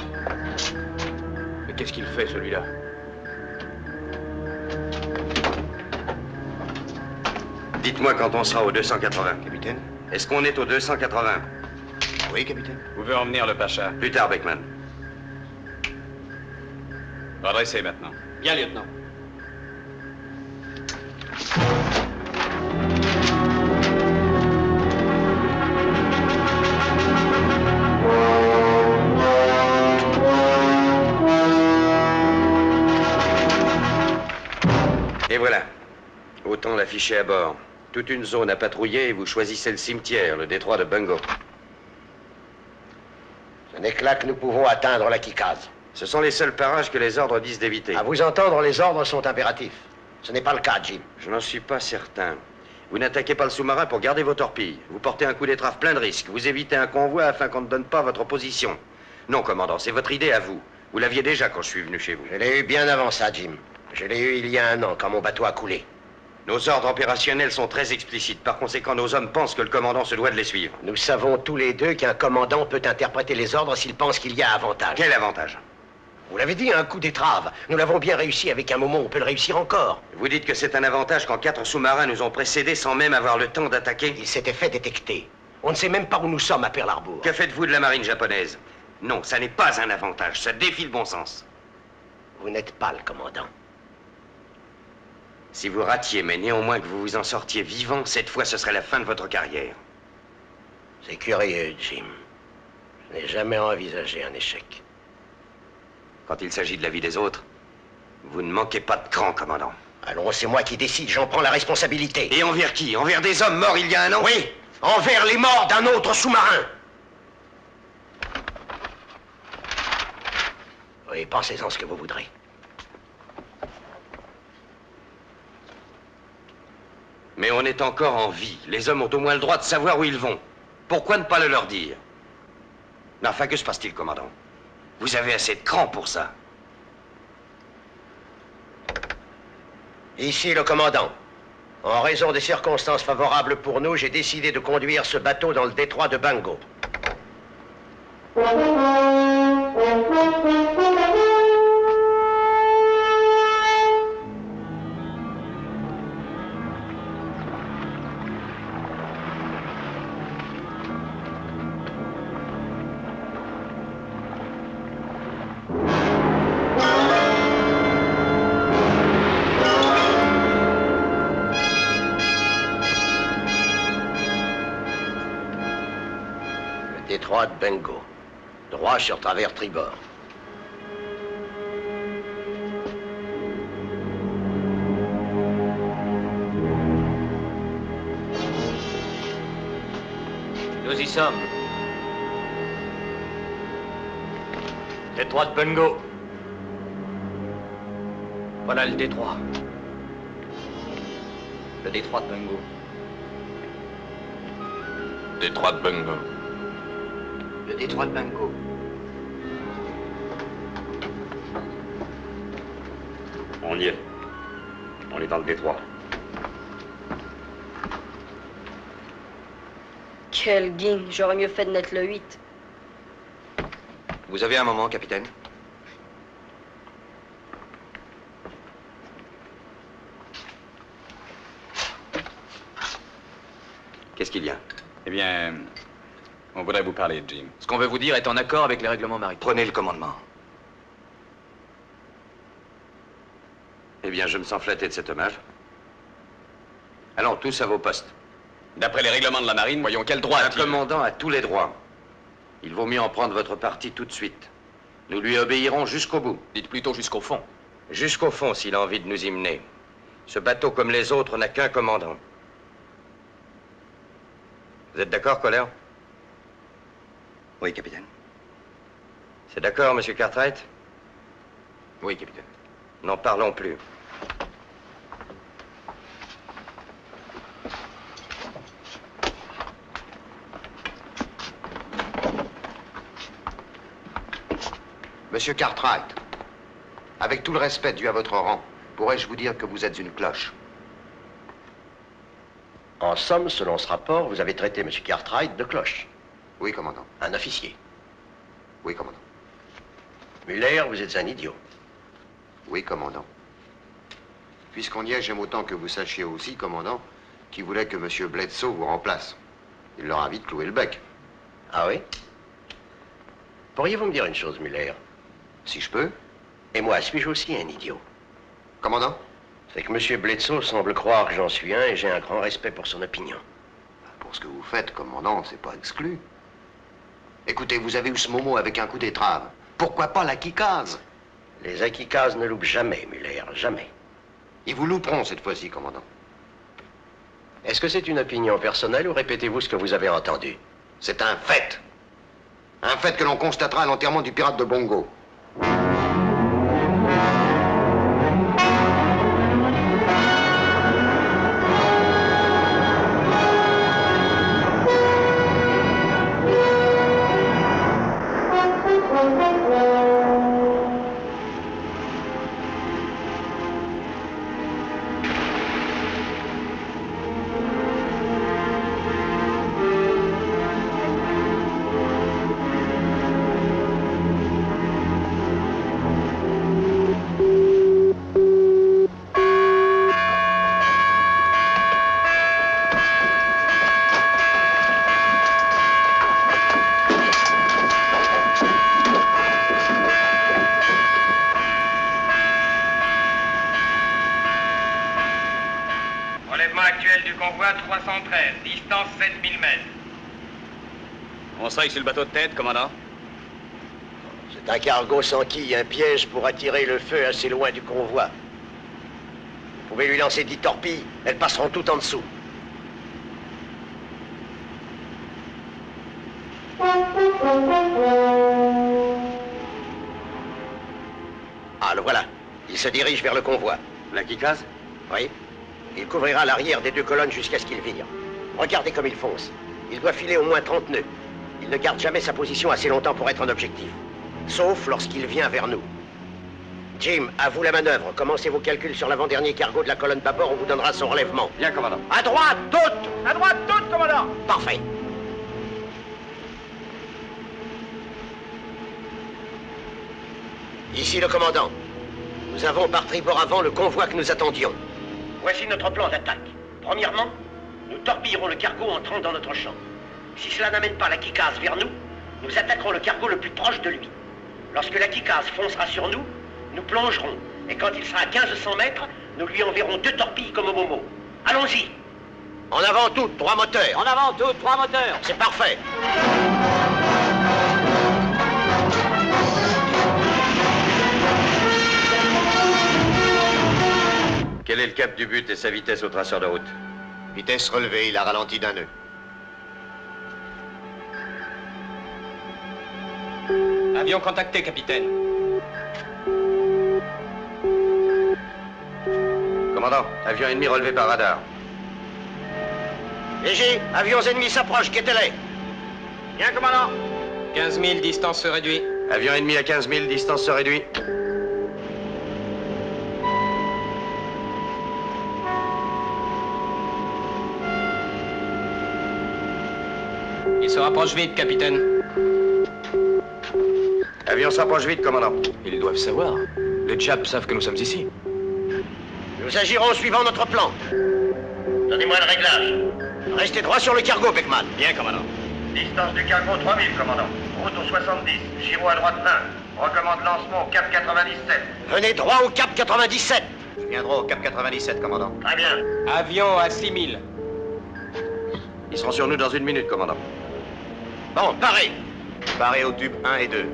Mais qu'est-ce qu'il fait, celui-là? Dites-moi quand on sera au 280. Capitaine? Est-ce qu'on est au 280? Oui, capitaine. Vous pouvez emmener le Pacha. Plus tard, Beckman. Redressez maintenant. Bien, lieutenant. Et voilà. Autant l'afficher à bord. Toute une zone à patrouiller et vous choisissez le cimetière, le détroit de Bungo. Ce n'est que là que nous pouvons atteindre la Kikaz. Ce sont les seuls parages que les ordres disent d'éviter. À vous entendre, les ordres sont impératifs. Ce n'est pas le cas, Jim. Je n'en suis pas certain. Vous n'attaquez pas le sous-marin pour garder vos torpilles. Vous portez un coup d'étrave plein de risques. Vous évitez un convoi afin qu'on ne donne pas votre position. Non, commandant, c'est votre idée à vous. Vous l'aviez déjà quand je suis venu chez vous. Je l'ai eu bien avant ça, Jim. Je l'ai eu il y a 1 an, quand mon bateau a coulé. Nos ordres opérationnels sont très explicites. Par conséquent, nos hommes pensent que le commandant se doit de les suivre. Nous savons tous les deux qu'un commandant peut interpréter les ordres s'il pense qu'il y a avantage. Quel avantage? Vous l'avez dit, un coup d'étrave. Nous l'avons bien réussi avec un moment, on peut le réussir encore. Vous dites que c'est un avantage quand 4 sous-marins nous ont précédés sans même avoir le temps d'attaquer? Il s'était fait détecter. On ne sait même pas où nous sommes à Pearl Harbor. Que faites-vous de la marine japonaise? Non, ça n'est pas un avantage. Ça défie le bon sens. Vous n'êtes pas le commandant. Si vous ratiez, mais néanmoins que vous vous en sortiez vivant, cette fois, ce serait la fin de votre carrière. C'est curieux, Jim. Je n'ai jamais envisagé un échec. Quand il s'agit de la vie des autres, vous ne manquez pas de cran, commandant. Allons, c'est moi qui décide, j'en prends la responsabilité. Et envers qui? Envers des hommes morts il y a 1 an? Oui, envers les morts d'un autre sous-marin. Oui, pensez-en ce que vous voudrez. Mais on est encore en vie. Les hommes ont au moins le droit de savoir où ils vont. Pourquoi ne pas le leur dire? Mais enfin, que se passe-t-il, commandant? Vous avez assez de cran pour ça. Ici le commandant. En raison des circonstances favorables pour nous, j'ai décidé de conduire ce bateau dans le détroit de Bungo. Détroit de Bungo. Droit sur travers tribord. Nous y sommes. Détroit de Bungo. Voilà le détroit. Le détroit de Bungo. Détroit de Bungo. Le détroit de Bungo. On y est. On est dans le détroit. Quel guigne, j'aurais mieux fait de mettre le 8. Vous avez un moment, capitaine? Qu'est-ce qu'il y a? Eh bien, on voudrait vous parler, Jim. Ce qu'on veut vous dire est en accord avec les règlements maritimes. Prenez le commandement. Eh bien, je me sens flatté de cet hommage. Allons, tous à vos postes. D'après les règlements de la marine, Voyons, quel droit Un a-t-il? commandant a tous les droits. Il vaut mieux en prendre votre parti tout de suite. Nous lui obéirons jusqu'au bout. Dites plutôt jusqu'au fond. Jusqu'au fond, s'il a envie de nous y mener. Ce bateau, comme les autres, n'a qu'un commandant. Vous êtes d'accord, Colère? Oui, capitaine. C'est d'accord, monsieur Cartwright? Oui, capitaine. N'en parlons plus. Monsieur Cartwright, avec tout le respect dû à votre rang, pourrais-je vous dire que vous êtes une cloche? En somme, selon ce rapport, vous avez traité M. Cartwright de cloche. Oui, commandant. Un officier. Oui, commandant. Muller, vous êtes un idiot. Oui, commandant. Puisqu'on y est, j'aime autant que vous sachiez aussi, commandant, qui voulait que M. Bledsoe vous remplace. Il leur a vite cloué le bec. Ah oui? Pourriez-vous me dire une chose, Muller? Si je peux. Et moi, suis-je aussi un idiot? Commandant? C'est que M. Bledsoe semble croire que j'en suis un et j'ai un grand respect pour son opinion. Pour ce que vous faites, commandant, c'est pas exclu. Écoutez, vous avez eu ce moment avec un coup d'étrave. Pourquoi pas la Kikaz? Les Akikaz ne loupent jamais, Muller, jamais. Ils vous louperont cette fois-ci, commandant. Est-ce que c'est une opinion personnelle ou répétez-vous ce que vous avez entendu? C'est un fait. Un fait que l'on constatera à l'enterrement du pirate de Bungo. Relèvement actuel du convoi 313, distance 7000 mètres. On sera sur le bateau de tête, commandant. C'est un cargo sans quille, un piège pour attirer le feu assez loin du convoi. Vous pouvez lui lancer 10 torpilles, elles passeront toutes en dessous. Ah, le voilà. Il se dirige vers le convoi. La Kikaz? Oui. Il couvrira l'arrière des deux colonnes jusqu'à ce qu'il vire. Regardez comme il fonce. Il doit filer au moins 30 nœuds. Il ne garde jamais sa position assez longtemps pour être en objectif. Sauf lorsqu'il vient vers nous. Jim, à vous la manœuvre. Commencez vos calculs sur l'avant-dernier cargo de la colonne bâbord, on vous donnera son relèvement. Bien, commandant. À droite, toutes! À droite, toutes, commandant! Parfait. Ici le commandant. Nous avons par tribord avant le convoi que nous attendions. Voici notre plan d'attaque. Premièrement, nous torpillerons le cargo entrant dans notre champ. Si cela n'amène pas la Kikaz vers nous, nous attaquerons le cargo le plus proche de lui. Lorsque la Kikaz foncera sur nous, nous plongerons. Et quand il sera à 1500 mètres, nous lui enverrons 2 torpilles comme au Momo. Allons-y. En avant toutes, 3 moteurs. En avant toutes, 3 moteurs. C'est parfait. Quel est le cap du but et sa vitesse au traceur de route? Vitesse relevée, il a ralenti d'un nœud. Avion contacté, capitaine. Commandant, avion ennemi relevé par radar. Léger, avions ennemis s'approchent, guettez-les. Bien, commandant. 15 000, distance se réduit. Avion ennemi à 15 000, distance se réduit. Il se rapproche vite, capitaine. Avion s'approche vite, commandant. Ils doivent savoir. Les Japs savent que nous sommes ici. Nous agirons suivant notre plan. Donnez-moi le réglage. Restez droit sur le cargo, Beckman. Bien, commandant. Distance du cargo 3000, commandant. Route au 70, gyro à droite 20. Recommande lancement au cap 97. Venez droit au cap 97. Je viens droit au cap 97, commandant. Très bien. Avion à 6 000. Ils seront sur nous dans 1 minute, commandant. Bon, parez. Paré au tube 1 et 2.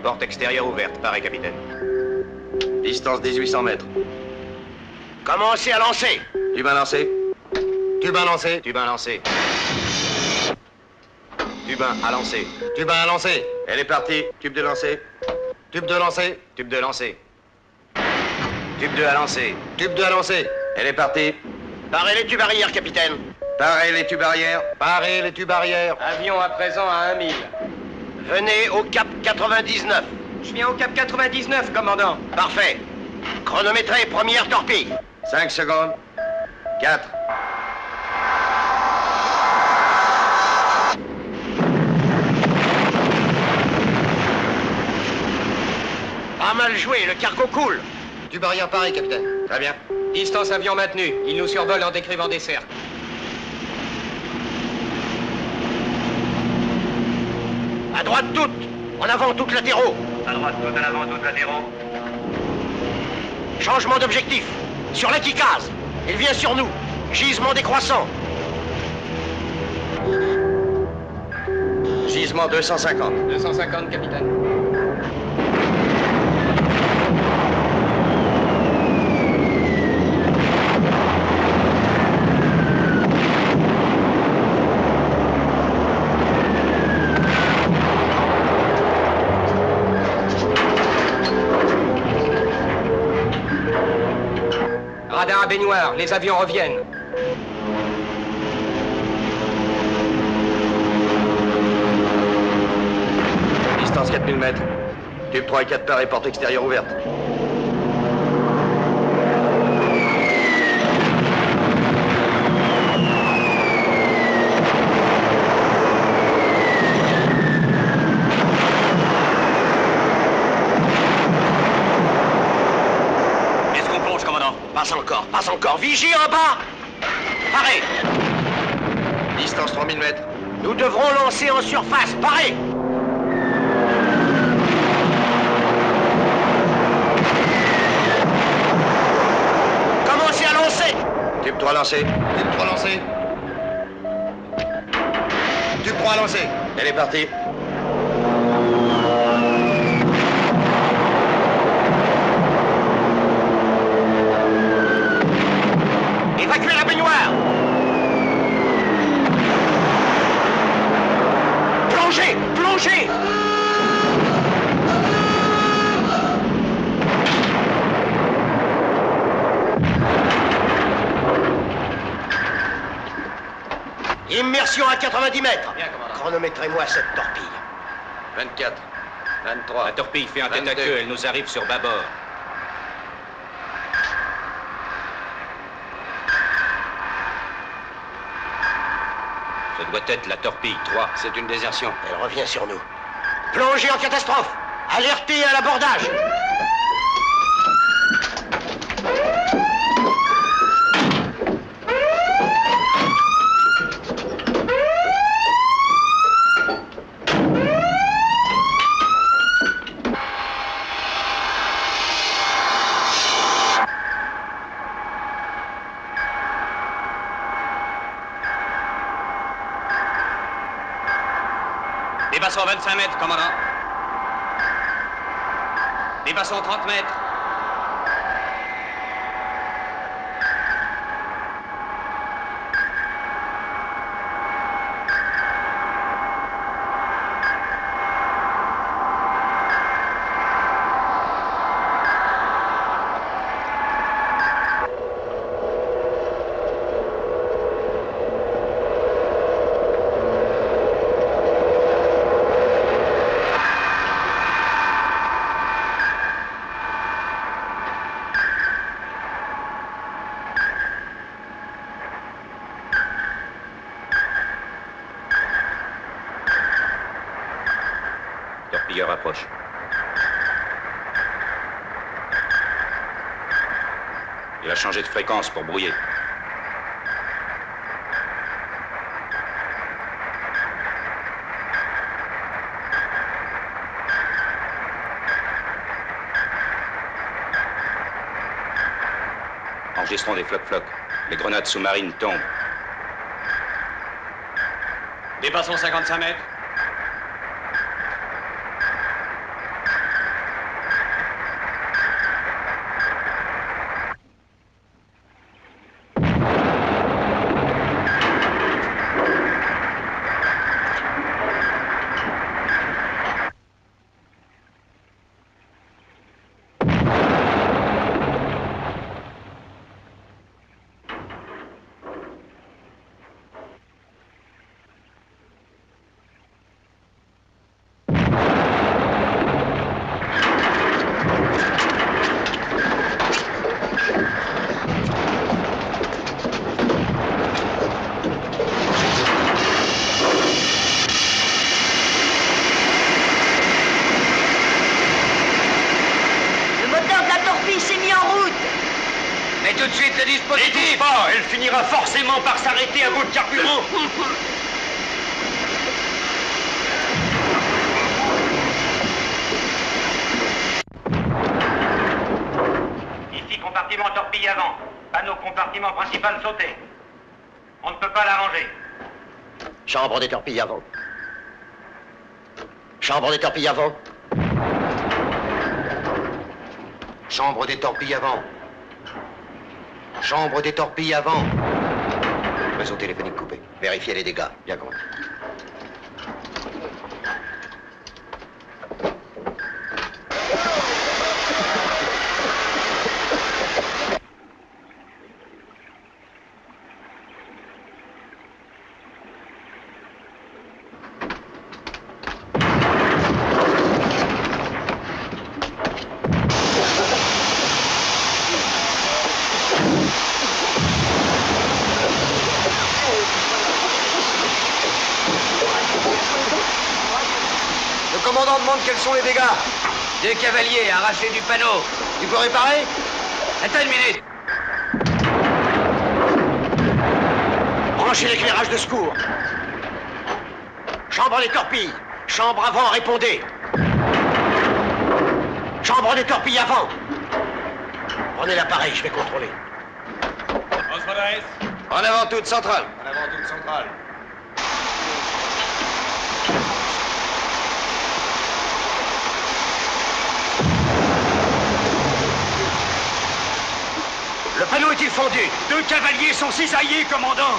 Porte extérieure ouverte. Paré, capitaine. Distance 1800 mètres. Commencez à lancer. Tube à lancer. Tube 1 lancé. Tube 1 lancé. Tube 1 à lancer. Tube 1 à lancer. Elle est partie. Tube de lancer. Tube 2 lancé. Tube 2 lancé. Tube 2 à lancer. Tube 2 à lancer. Elle est partie. Parez les tubes arrière, capitaine. Parez les tubes arrière. Paré les tubes arrière. Avion à présent à 1 000. Venez au cap 99. Je viens au cap 99, commandant. Parfait. Chronométré, première torpille. 5 secondes. 4. Pas mal joué, le cargo coule. Tube arrière paré, capitaine. Très bien. Distance avion maintenue. Il nous survole en décrivant des cercles. À droite toutes. En avant toutes latéraux. À droite, tout à l'avant, tout latéraux. Changement d'objectif. Sur la Kikaz. Il vient sur nous. Gisement décroissant. Gisement 250. 250, capitaine. Radar à baignoire, les avions reviennent. Distance 4000 mètres. Tube 3 et 4 parés, porte extérieure ouverte. Est-ce qu'on plonge, commandant? Pas encore, pas encore. Vigie en bas. Parez. Distance 3000 mètres. Nous devrons lancer en surface. Parez. Commencez à lancer. Tube 3 lancé. Tube 3 lancé. Tube 3 lancé. Elle est partie. Évacuez la baignoire. Plongez, plongez. Immersion à 90 mètres. Bien, commandant. Chronométrez-moi cette torpille. 24, 23. La torpille fait un tête à 22. queue, elle nous arrive sur bâbord. Ce doit être la torpille 3. C'est une désertion. Elle revient sur nous. Plongée en catastrophe. Alertez à l'abordage. Dépassons 25 mètres, commandant. Dépassons 30 mètres. Torpilleur approche. Il a changé de fréquence pour brouiller. Enregistrons des flocs-flocs. Les grenades sous-marines tombent. Dépassons 55 mètres. Tout de suite le dispositif. Pas, elle finira forcément par s'arrêter à bout de carburant. Ici, compartiment torpille avant. Panneau compartiment principal sauté. On ne peut pas l'arranger. Chambre des torpilles avant. Chambre des torpilles avant. Chambre des torpilles avant. Chambre des torpilles avant. Réseau téléphonique coupé. Vérifiez les dégâts. Bien compris. Le commandant demande quels sont les dégâts. 2 cavaliers arrachés du panneau. Tu peux réparer? Attends une minute. Branchez l'éclairage de secours. Chambre des torpilles. Chambre avant, répondez. Chambre des torpilles avant. Prenez l'appareil, je vais contrôler. En avant toute centrale. En avant toute centrale. Le panneau est-il fondu? 2 cavaliers sont cisaillés, commandant.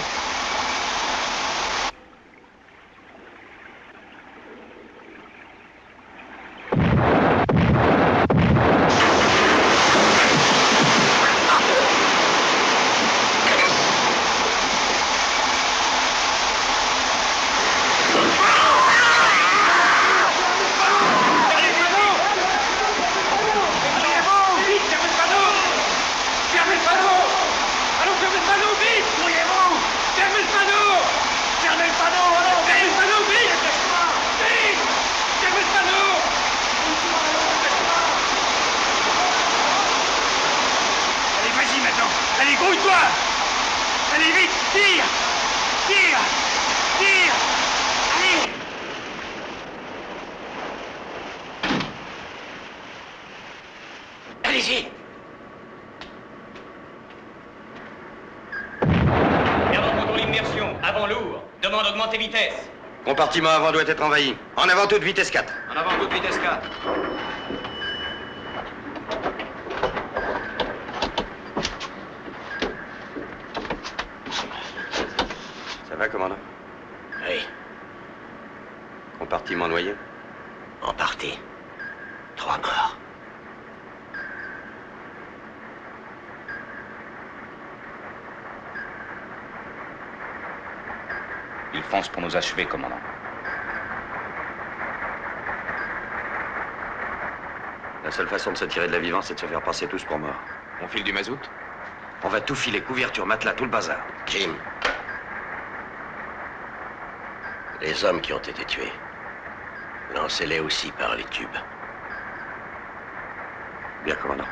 Mouille-toi! Allez, vite, tire! Tire! Tire! Allez! Allez-y! Avant contrôle l'immersion, avant lourd. Demande d'augmenter vitesse. Compartiment avant doit être envahi. En avant toute vitesse 4. En avant toute vitesse 4. Ça va, commandant? Oui, Compartiment noyé? en partie. 3 morts. Ils foncent pour nous achever, commandant. La seule façon de se tirer de la vivance, c'est de se faire passer tous pour morts. On file du mazout? On va tout filer, couverture, matelas, tout le bazar. Jim. Les hommes qui ont été tués, lancez-les aussi par les tubes. Bien, commandant.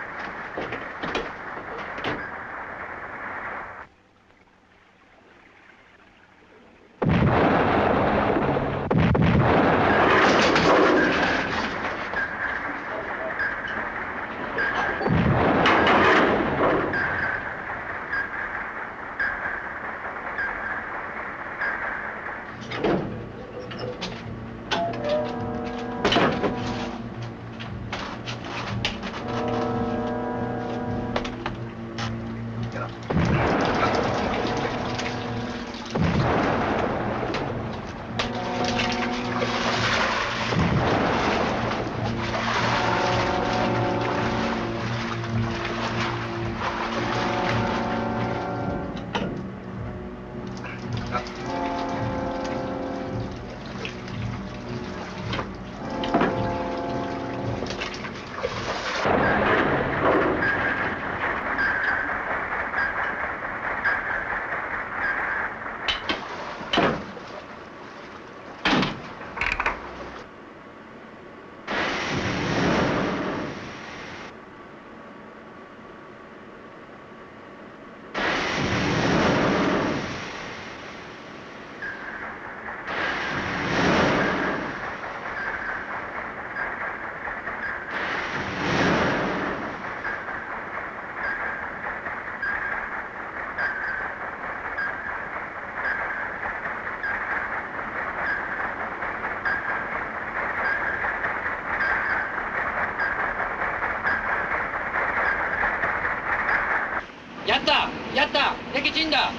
Yatta! Yatta! 敵陣だ！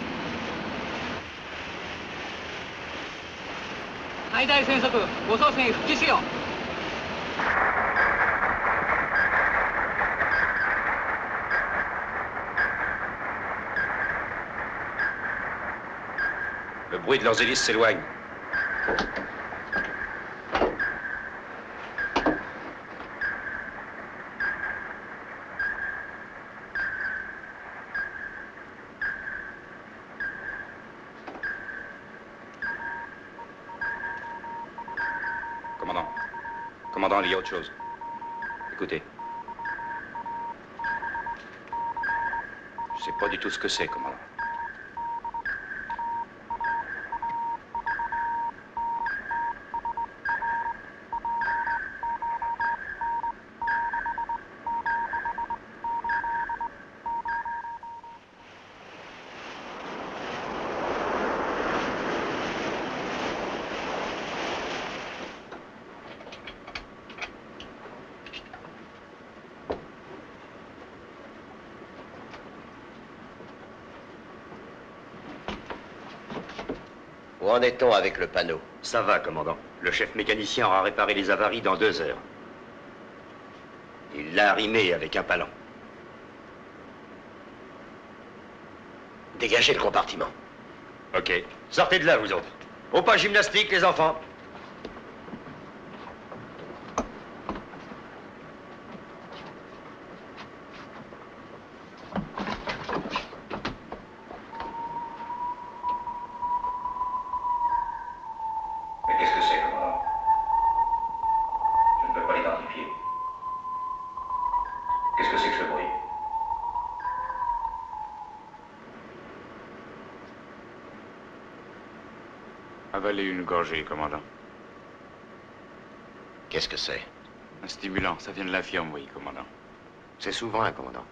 最大戦速、護送船復帰しよう。Le bruit de leurs hélices s'éloigne. Commandant, il y a autre chose. Écoutez. Je sais pas du tout ce que c'est, commandant. Où en est-on avec le panneau? Ça va, commandant. Le chef mécanicien aura réparé les avaries dans 2 heures. Il l'a arrimé avec un palan. Dégagez le compartiment. Ok. Sortez de là, vous autres. Au pas gymnastique, les enfants. Mais qu'est-ce que c'est, commandant? Je ne peux pas l'identifier. Qu'est-ce que c'est que ce bruit? Avalez une gorgée, commandant. Qu'est-ce que c'est? Un stimulant, ça vient de la firme, oui, commandant. C'est souvent un commandant.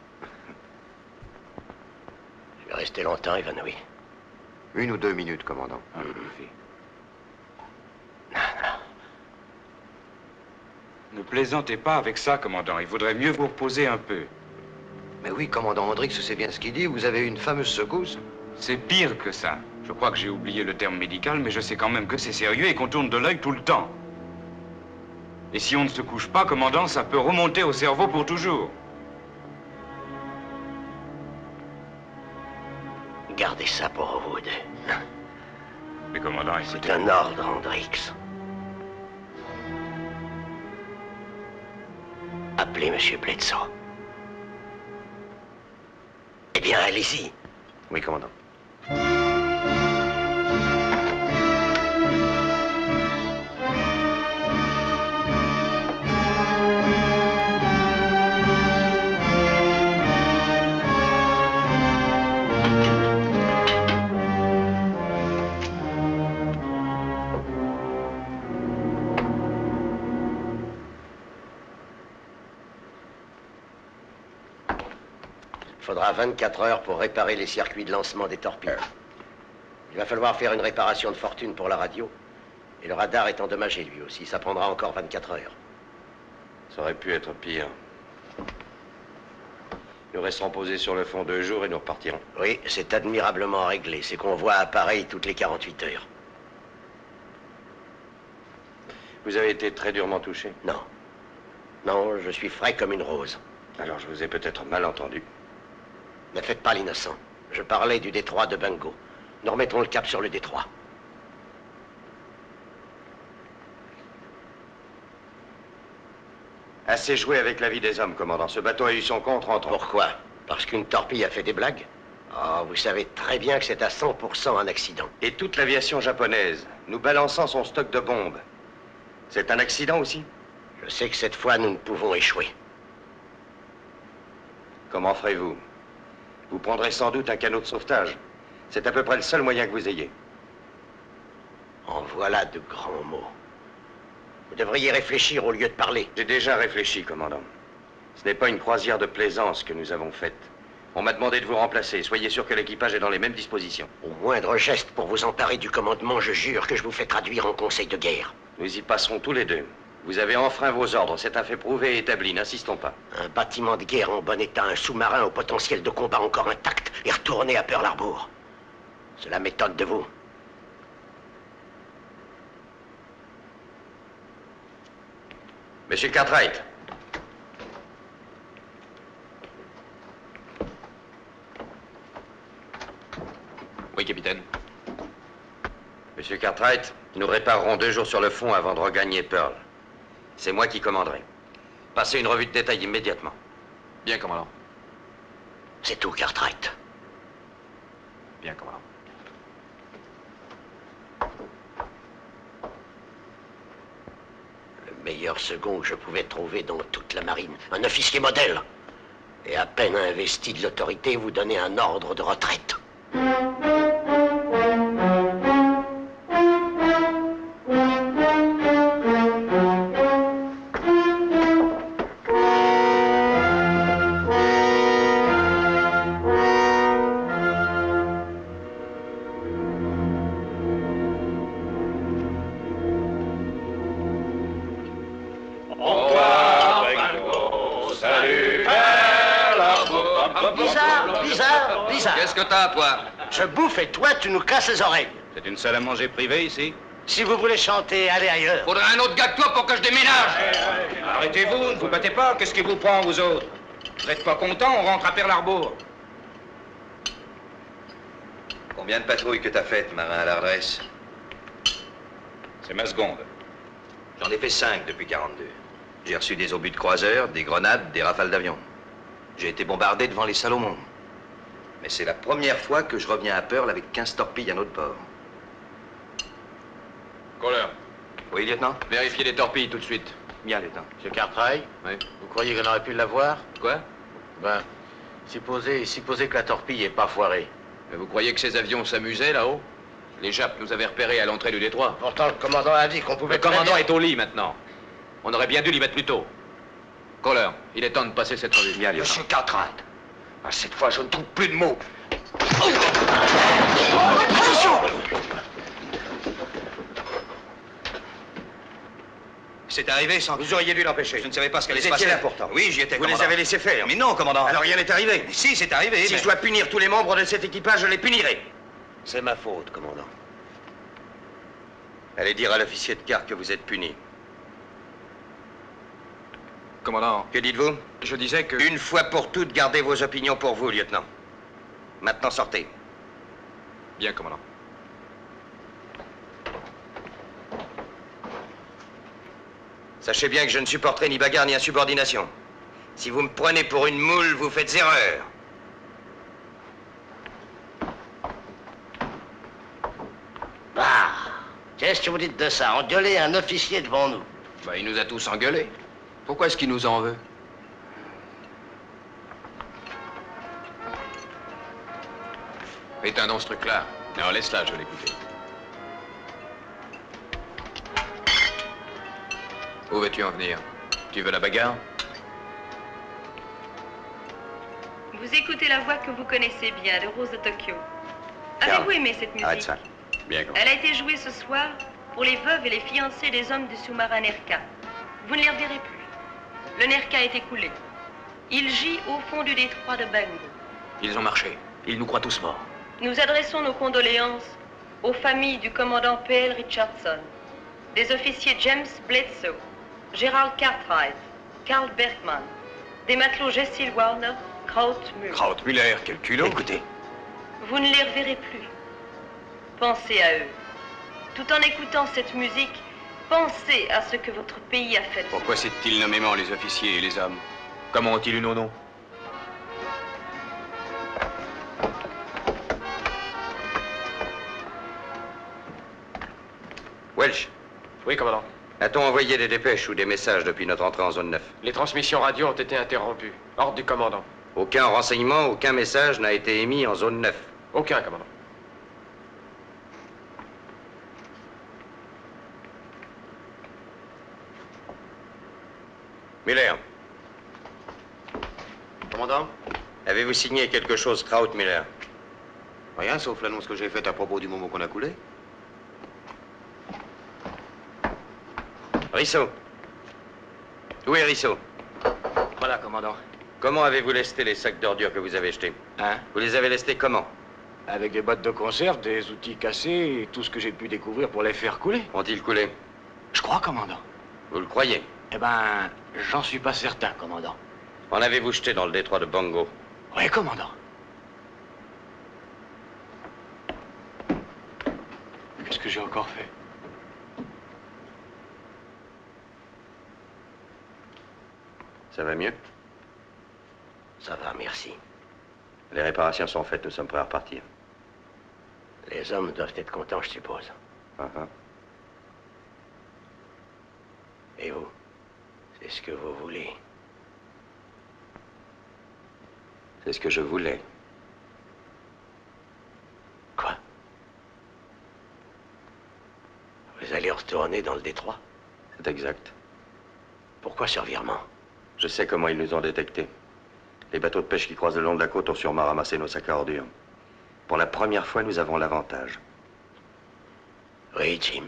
Je vais rester longtemps évanoui. 1 ou 2 minutes, commandant. Ah, vite. Ne plaisantez pas avec ça, commandant. Il vaudrait mieux vous reposer un peu. Mais oui, commandant Hendrix, c'est bien ce qu'il dit. Vous avez eu une fameuse secousse. C'est pire que ça. Je crois que j'ai oublié le terme médical, mais je sais quand même que c'est sérieux et qu'on tourne de l'œil tout le temps. Et si on ne se couche pas, commandant, ça peut remonter au cerveau pour toujours. Gardez ça pour Wood. Mais commandant, C'est un ordre, Hendrix. Appelez Monsieur Bledsoe. Eh bien, allez-y. Oui, commandant. Il faudra 24 heures pour réparer les circuits de lancement des torpilles. Il va falloir faire une réparation de fortune pour la radio. Et le radar est endommagé lui aussi. Ça prendra encore 24 heures. Ça aurait pu être pire. Nous resterons posés sur le fond 2 jours et nous repartirons. Oui, c'est admirablement réglé. C'est qu'on voit appareil toutes les 48 heures. Vous avez été très durement touché? Non. Non, je suis frais comme une rose. Alors je vous ai peut-être mal entendu. Ne faites pas l'innocent. Je parlais du détroit de Bungo. Nous remettrons le cap sur le détroit. Assez joué avec la vie des hommes, commandant. Ce bateau a eu son compte rentrant. Pourquoi? Parce qu'une torpille a fait des blagues? Oh, vous savez très bien que c'est à 100% un accident. Et toute l'aviation japonaise, nous balançant son stock de bombes. C'est un accident aussi? Je sais que cette fois, nous ne pouvons échouer. Comment ferez-vous? Vous prendrez sans doute un canot de sauvetage. C'est à peu près le seul moyen que vous ayez. En voilà de grands mots. Vous devriez réfléchir au lieu de parler. J'ai déjà réfléchi, commandant. Ce n'est pas une croisière de plaisance que nous avons faite. On m'a demandé de vous remplacer. Soyez sûr que l'équipage est dans les mêmes dispositions. Au moindre geste pour vous emparer du commandement, je jure que je vous fais traduire en conseil de guerre. Nous y passerons tous les deux. Vous avez enfreint vos ordres. C'est un fait prouvé et établi. N'insistons pas. Un bâtiment de guerre en bon état, un sous-marin au potentiel de combat encore intact et retourné à Pearl Harbor. Cela m'étonne de vous. Monsieur Cartwright. Oui, capitaine. Monsieur Cartwright, nous réparerons 2 jours sur le fond avant de regagner Pearl. C'est moi qui commanderai. Passez une revue de détail immédiatement. Bien, commandant. C'est tout, Cartwright. Bien, commandant. Le meilleur second que je pouvais trouver dans toute la marine. Un officier modèle. Et à peine investi de l'autorité, vous donnez un ordre de retraite. Bizarre. Qu'est-ce que t'as, toi? Je bouffe et toi, tu nous casses les oreilles. C'est une salle à manger privée ici? Si vous voulez chanter, allez ailleurs. Faudrait un autre gars que toi pour que je déménage. Arrêtez-vous, ne vous battez pas. Qu'est-ce qui vous prend, vous autres? Vous n'êtes pas contents, on rentre à Pearl Harbor. Combien de patrouilles que t'as faites, marin à l'adresse? C'est ma seconde. J'en ai fait 5 depuis 42. J'ai reçu des obus de croiseurs, des grenades, des rafales d'avions. J'ai été bombardé devant les Salomon. Mais c'est la première fois que je reviens à Pearl avec 15 torpilles à notre bord. Caller. Oui, lieutenant? Vérifiez les torpilles tout de suite. Bien, lieutenant. Monsieur Cartwright, Oui. vous croyez qu'on aurait pu l'avoir? Quoi? Ben, supposez que la torpille est pas foirée. Mais vous croyez que ces avions s'amusaient là-haut? Les Japs nous avaient repérés à l'entrée du détroit. Pourtant, le commandant a dit qu'on pouvait... Le commandant est au lit maintenant. On aurait bien dû l'y mettre plus tôt. Kohler, il est temps de passer cette revue. Bien, Monsieur Cartwright. Ah, cette fois, je ne trouve plus de mots. C'est arrivé sans... Vous auriez dû l'empêcher. Je ne savais pas ce qu'allait se Vous passer. étiez là pourtant. Oui, j'y étais, Vous commandant. les avez laissés faire. Mais non, commandant. Alors rien n'est arrivé. Mais si, c'est arrivé. Si mais- je dois punir tous les membres de cet équipage, je les punirai. C'est ma faute, commandant. Allez dire à l'officier de quart que vous êtes puni. Commandant, Que dites-vous? je disais que... Une fois pour toutes, gardez vos opinions pour vous, lieutenant. Maintenant, sortez. Bien, commandant. Sachez bien que je ne supporterai ni bagarre ni insubordination. Si vous me prenez pour une moule, vous faites erreur. Bah, qu'est-ce que vous dites de ça? Engueuler un officier devant nous. Bah, il nous a tous engueulés. Pourquoi est-ce qu'il nous en veut? Éteins donc ce truc-là. Non, laisse-la, je vais l'écouter. Où veux-tu en venir? Tu veux la bagarre? Vous écoutez la voix que vous connaissez bien de Rose de Tokyo. Avez-vous aimé cette musique? Arrête ça. Bien, Elle a été jouée ce soir pour les veuves et les fiancés des hommes du sous-marin Nerka. Vous ne les reverrez plus. Le Nerka est écoulé. Il gît au fond du détroit de Bengo. Ils ont marché. Ils nous croient tous morts. Nous adressons nos condoléances aux familles du commandant P.L. Richardson, des officiers James Bledsoe, Gerald Cartwright, Carl Bergman, des matelots Jesse Warner, Krautmüller. Krautmüller, quel culot. Écoutez. Vous ne les reverrez plus. Pensez à eux. Tout en écoutant cette musique, pensez à ce que votre pays a fait. de Pourquoi cite-t-il nommément les officiers et les hommes? Comment ont-ils eu nos noms? Welch, Oui, commandant. a-t-on envoyé des dépêches ou des messages depuis notre entrée en zone 9? Les transmissions radio ont été interrompues. Ordre du commandant. Aucun renseignement, aucun message n'a été émis en zone 9. Aucun, commandant. Miller, Commandant? avez-vous signé quelque chose, Krautmüller? Rien, sauf l'annonce que j'ai faite à propos du moment qu'on a coulé. Risso. Où est Risso? Voilà, commandant. Comment avez-vous lesté les sacs d'ordures que vous avez jetés? Hein? Vous les avez lestés comment? Avec des boîtes de conserve, des outils cassés et tout ce que j'ai pu découvrir pour les faire couler. Ont-ils coulé? Je crois, commandant. Vous le croyez? Eh ben, j'en suis pas certain, commandant. En avez-vous jeté dans le détroit de Bango? Oui, commandant. Qu'est-ce que j'ai encore fait? Ça va mieux? Ça va, merci. Les réparations sont faites, nous sommes prêts à repartir. Les hommes doivent être contents, je suppose. Et vous? C'est ce que vous voulez? C'est ce que je voulais. Quoi? Vous allez retourner dans le détroit? C'est exact. Pourquoi ce revirement? Je sais comment ils nous ont détectés. Les bateaux de pêche qui croisent le long de la côte ont sûrement ramassé nos sacs à ordures. Pour la première fois, nous avons l'avantage. Oui, Jim.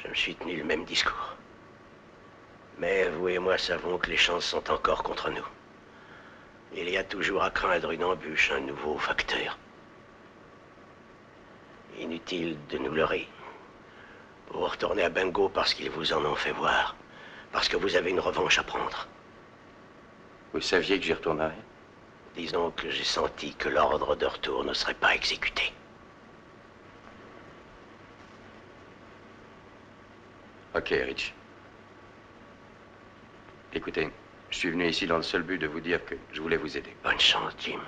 Je me suis tenu le même discours. Mais vous et moi savons que les chances sont encore contre nous. Il y a toujours à craindre une embûche, un nouveau facteur. Inutile de nous leurrer. Vous retournez à Bengo parce qu'ils vous en ont fait voir. Parce que vous avez une revanche à prendre. Vous saviez que j'y retournerais? Disons que j'ai senti que l'ordre de retour ne serait pas exécuté. Ok, Rich. Écoutez, je suis venu ici dans le seul but de vous dire que je voulais vous aider. Bonne chance, Jim.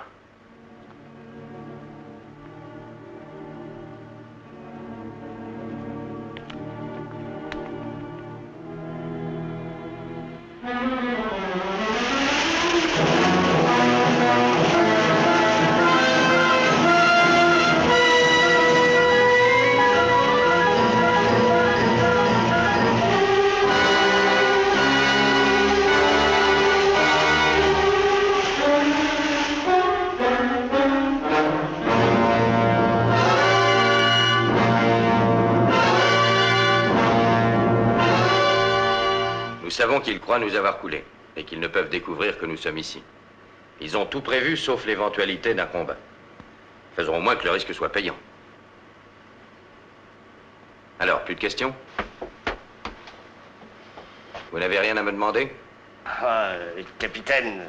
savons qu'ils croient nous avoir coulés et qu'ils ne peuvent découvrir que nous sommes ici. Ils ont tout prévu sauf l'éventualité d'un combat. Faisons au moins que le risque soit payant. Alors, plus de questions? Vous n'avez rien à me demander? Capitaine,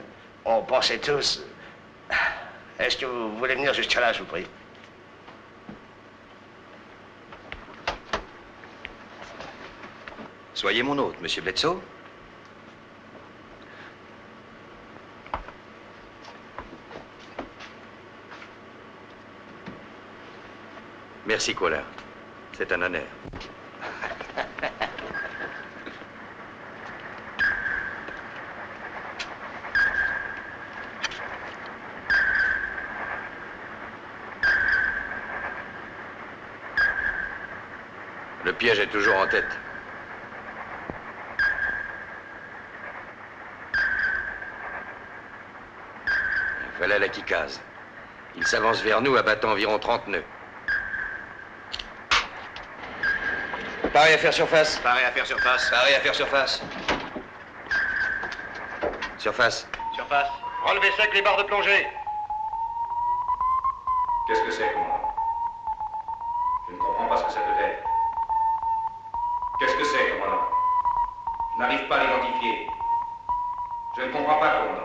on pensait tous... Est-ce que vous voulez venir jusqu'à là, je vous prie? Soyez mon hôte, monsieur Bledsoe. Merci, Kohler. C'est un honneur. Le piège est toujours en tête. Il fallait la Kikaz. Il s'avance vers nous, abattant environ 30 nœuds. Pareil à faire surface. Pareil à faire surface. Pareil à faire surface. Surface. Surface. Relevez sec les barres de plongée. Qu'est-ce que c'est, commandant? Je ne comprends pas ce que ça peut être. Qu'est-ce que c'est, commandant? Je n'arrive pas à l'identifier. Je ne comprends pas, commandant.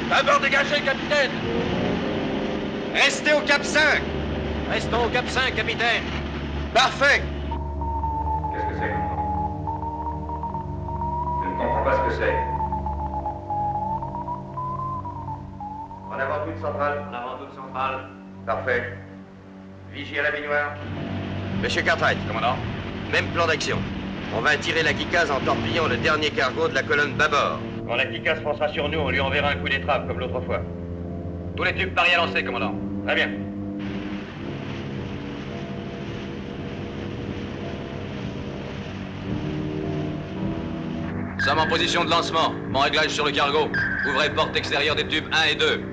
D'abord dégagé, capitaine! Restez au cap 5! Restons au cap 5, capitaine! Parfait! Qu'est-ce que c'est, commandant? Je ne comprends pas ce que c'est. En avant toute centrale. En avant toute centrale. Parfait. Vigie à la baignoire. Monsieur Cartwright. Commandant? Même plan d'action. On va attirer la Kikaz en torpillant le dernier cargo de la colonne bâbord. Quand la Kikaz passera sur nous, on lui enverra un coup d'étrave comme l'autre fois. Tous les tubes paris à lancer, commandant. Très bien. Sommes en position de lancement. Mon réglage sur le cargo. Ouvrez porte extérieure des tubes 1 et 2.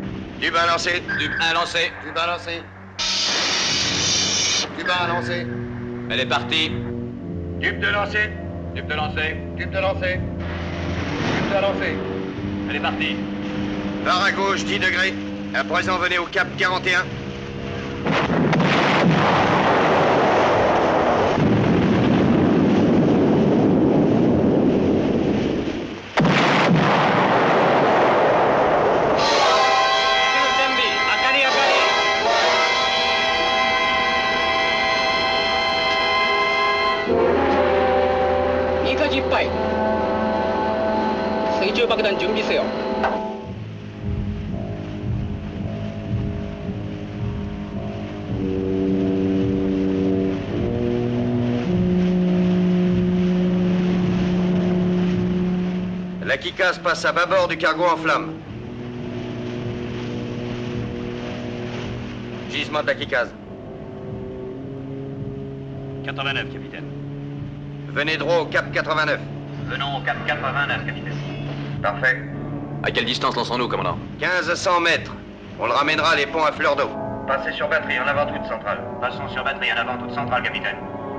Tube 1 lancé. Tube 1 lancé. Tube 1 lancé. Tube 1 lancé. Elle est partie. Tube de lancer. Tube de lancer. Tube de lancer. Tube de lancer. Elle est partie. Barre à gauche, 10 degrés. À présent, venez au cap 41. 세주박단 준비세요. La Kikaz passe à bâbord du cargo en flammes. Gisement de la Kikaz. 89, capitaine. Venez droit au cap 89. Venons au cap 89, capitaine. Parfait. À quelle distance lançons-nous, commandant? 1500 mètres. On le ramènera à les ponts à fleur d'eau. Passez sur batterie, en avant toute centrale. Passons sur batterie, en avant toute centrale, capitaine.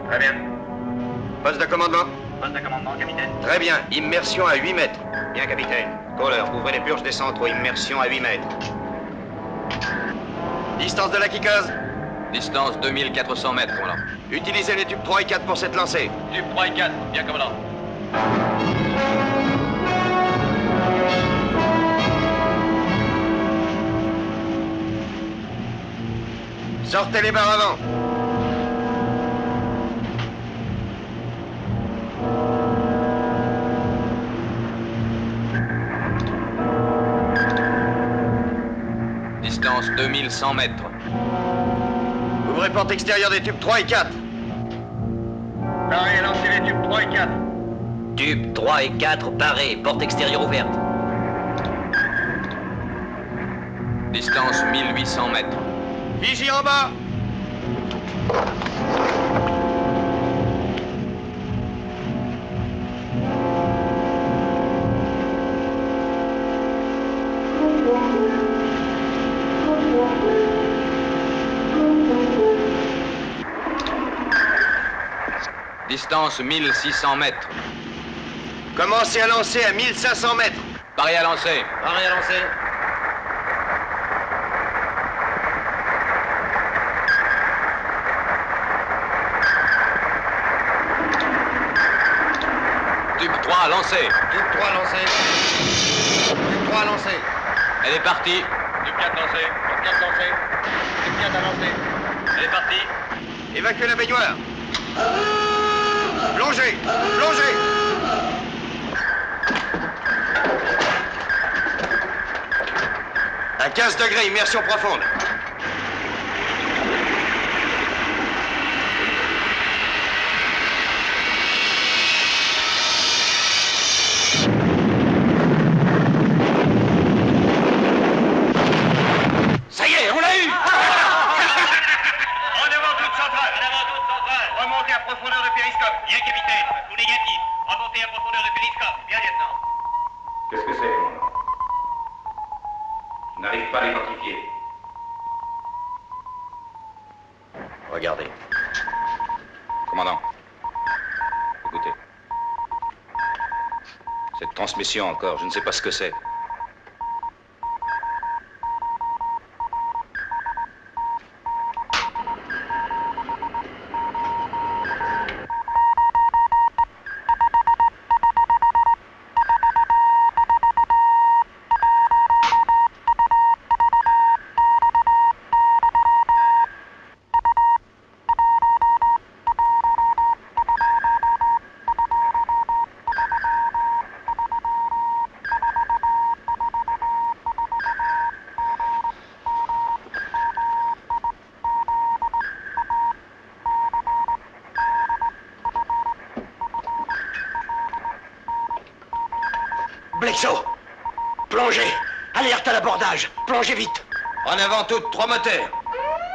Très bien. Poste de commandement. Poste de commandement, capitaine. Très bien. Immersion à 8 mètres. Bien, capitaine. Kohler, ouvrez les purges des centraux. Immersion à 8 mètres. Distance de la Kikaz. Distance 2400 mètres, commandant. Utilisez les tubes 3 et 4 pour cette lancée. Tube 3 et 4, bien, commandant. Sortez les barres avant. Distance 2100 mètres. Ouvrez porte extérieure des tubes 3 et 4. Pareil, lancez les tubes 3 et 4. Tube 3 et 4 barrés, porte extérieure ouverte. Distance 1800 mètres. Vigie en bas. Distance 1600 mètres. Commencez à lancer à 1500 mètres. Pareil à lancer. Pareil à lancer. Tube 3 lancé. Tube 3 lancé. Tube 3 lancé. Elle est partie. Tube 4 lancé. Tube 4 lancé. Tube 4 à lancer. Elle est partie. Évacuez la baignoire. Plongez. Plongez. À 15 degrés, immersion profonde. Ça y est, on l'a eu. En avant toute centrale. En avant toute centrale. Remontez à profondeur de périscope. Bien, capitaine. Coup négatif. Remontez à profondeur de périscope. Bien, lieutenant. Qu'est-ce que c'est, commandant? Je n'arrive pas à l'identifier. Regardez. Commandant, écoutez. Cette transmission encore, je ne sais pas ce que c'est. Blexo, plongez. Alerte à l'abordage. Plongez vite. En avant toutes, 3 moteurs.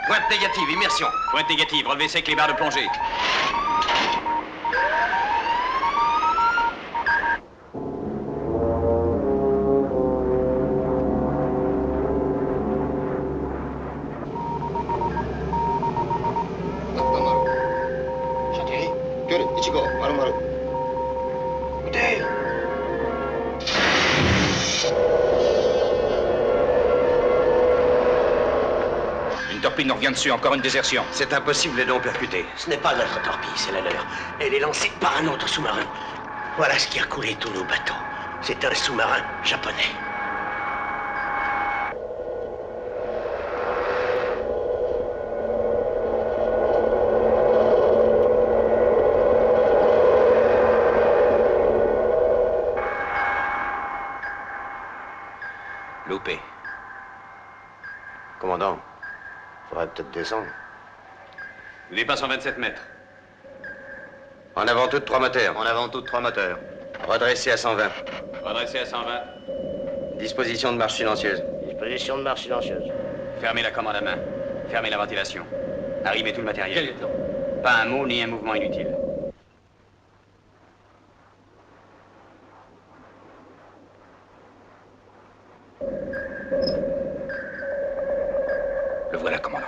Pointe négative, immersion. Pointe négative, relevez sec les barres de plongée. Une torpille nous revient dessus, encore une désertion. C'est impossible, les dons percutés. Ce n'est pas notre torpille, c'est la leur. Elle est lancée par un autre sous-marin. Voilà ce qui a coulé tous nos bateaux. C'est un sous-marin japonais. Loupé. Commandant, faudrait peut-être descendre. Il dépasse en 27 mètres. En avant toutes, 3 moteurs. En avant toutes, 3 moteurs. Redressé à 120. Redressé à 120. Disposition de marche silencieuse. Disposition de marche silencieuse. Fermez la commande à main. Fermez la ventilation. Arrimez tout le matériel. Quel lieutenant? Pas un mot ni un mouvement inutile. Le voilà, commandant.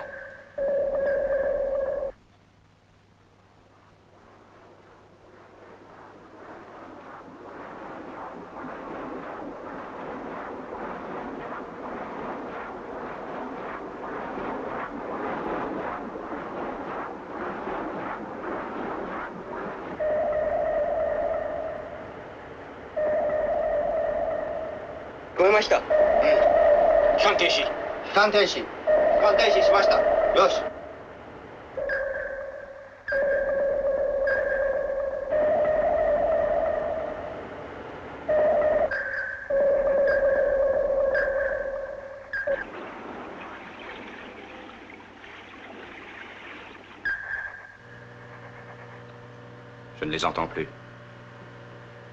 Je ne les entends plus.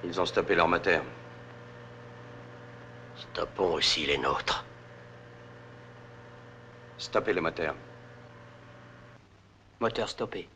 Ils ont stoppé leur moteur. Stoppons aussi les nôtres. Stoppez le moteur. Moteur stoppé.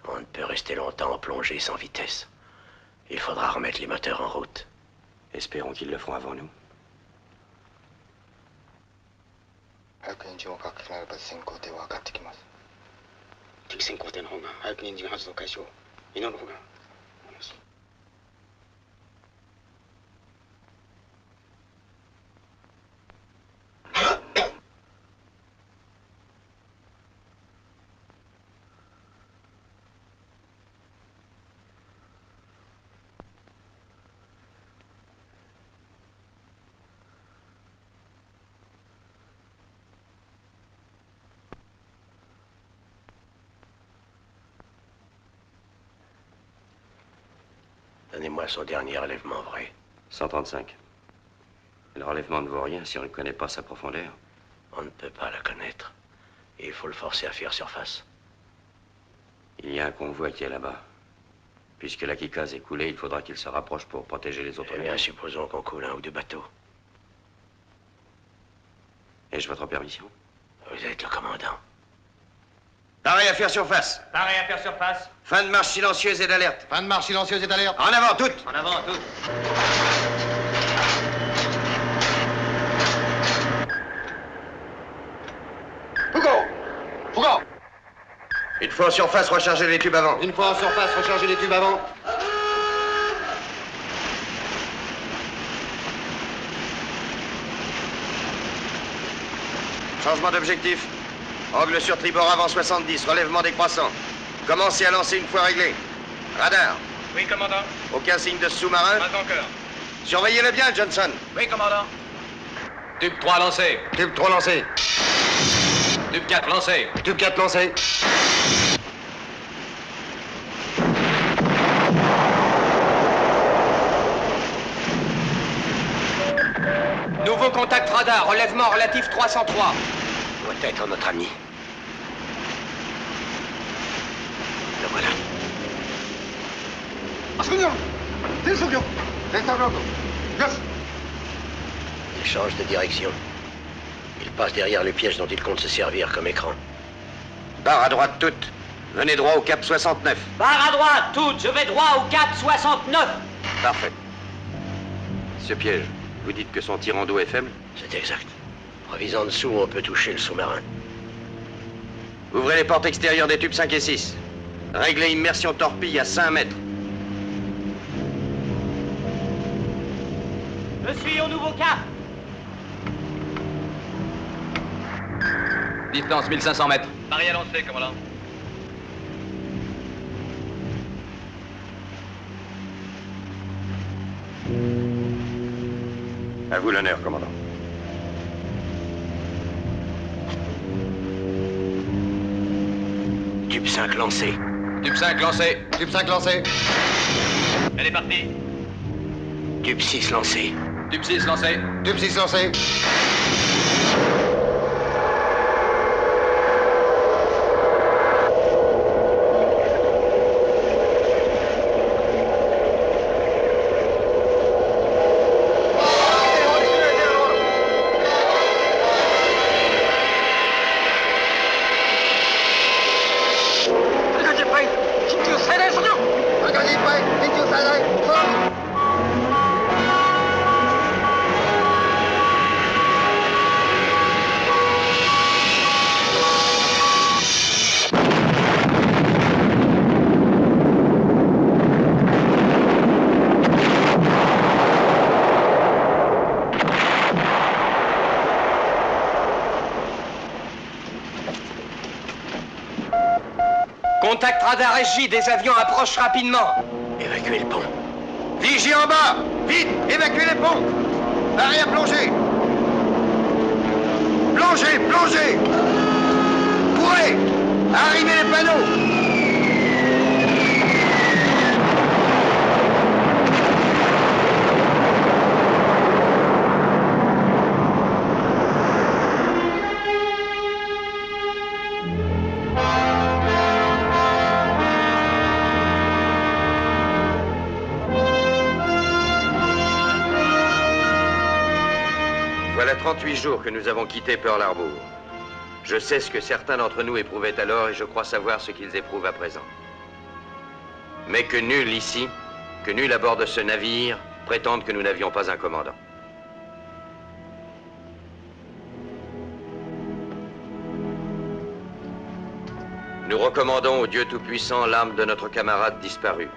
On ne peut rester longtemps en plongée sans vitesse. Il faudra remettre les moteurs en route. Espérons qu'ils le feront avant nous. Donnez-moi son dernier relèvement vrai. 135. Le relèvement ne vaut rien si on ne connaît pas sa profondeur. On ne peut pas la connaître. Et il faut le forcer à faire surface. Il y a un convoi qui est là-bas. Puisque la Kikaz est coulée, il faudra qu'il se rapproche pour protéger les autres. Eh bien, supposons qu'on coule un ou deux bateaux. Ai-je votre permission? Vous êtes le commandant. Pareil à faire surface. Pareil à faire surface. Fin de marche silencieuse et d'alerte. Fin de marche silencieuse et d'alerte. En avant, toutes. En avant, toutes. Foucault! Une fois en surface, rechargez les tubes avant. Une fois en surface, rechargez les tubes avant. Changement d'objectif. Angle sur tribord avant 70, relèvement décroissant. Commencez à lancer une fois réglé. Radar. Oui, commandant. Aucun signe de sous-marin. Pas encore. Surveillez-le bien, Johnson. Oui, commandant. Tube 3 lancé. Tube 3 lancé. Tube 4 lancé. Tube 4 lancé. Nouveau contact radar, relèvement relatif 303. Doit être notre ami. Le voilà. Il change de direction. Il passe derrière les pièges dont il compte se servir comme écran. Barre à droite toute. Venez droit au cap 69. Barre à droite, toute, je vais droit au cap 69. Parfait. Ce piège, vous dites que son tirant d'eau est faible? C'est exact. Revisant en dessous, on peut toucher le sous-marin. Ouvrez les portes extérieures des tubes 5 et 6. Réglez immersion torpille à 5 mètres. Je suis au nouveau cap. Distance 1500 mètres. Pareil à lancer, commandant. À vous l'honneur, commandant. Tube 5 lancé. Tube 5 lancé. Tube 5 lancé. Elle est partie. Tube 6 lancé. Tube 6 lancé. Tube 6 lancé. Contact radar SJ, des avions approchent rapidement. Évacuez le pont. Vigie en bas. Vite, évacuez les ponts. Arrêtez à plonger. Plongez, plongez. Courez. Arrimez les panneaux. Voilà 38 jours que nous avons quitté Pearl Harbor. Je sais ce que certains d'entre nous éprouvaient alors et je crois savoir ce qu'ils éprouvent à présent. Mais que nul ici, que nul à bord de ce navire, prétende que nous n'avions pas un commandant. Nous recommandons au Dieu Tout-Puissant l'âme de notre camarade disparu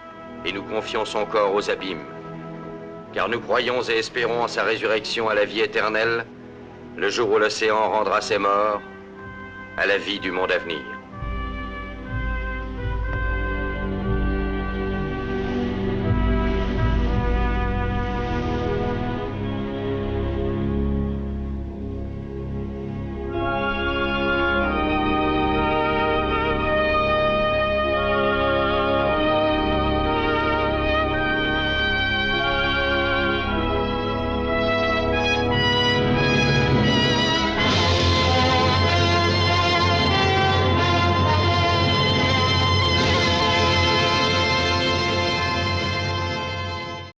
et nous confions son corps aux abîmes. Car nous croyons et espérons en sa résurrection à la vie éternelle, le jour où l'océan rendra ses morts à la vie du monde à venir.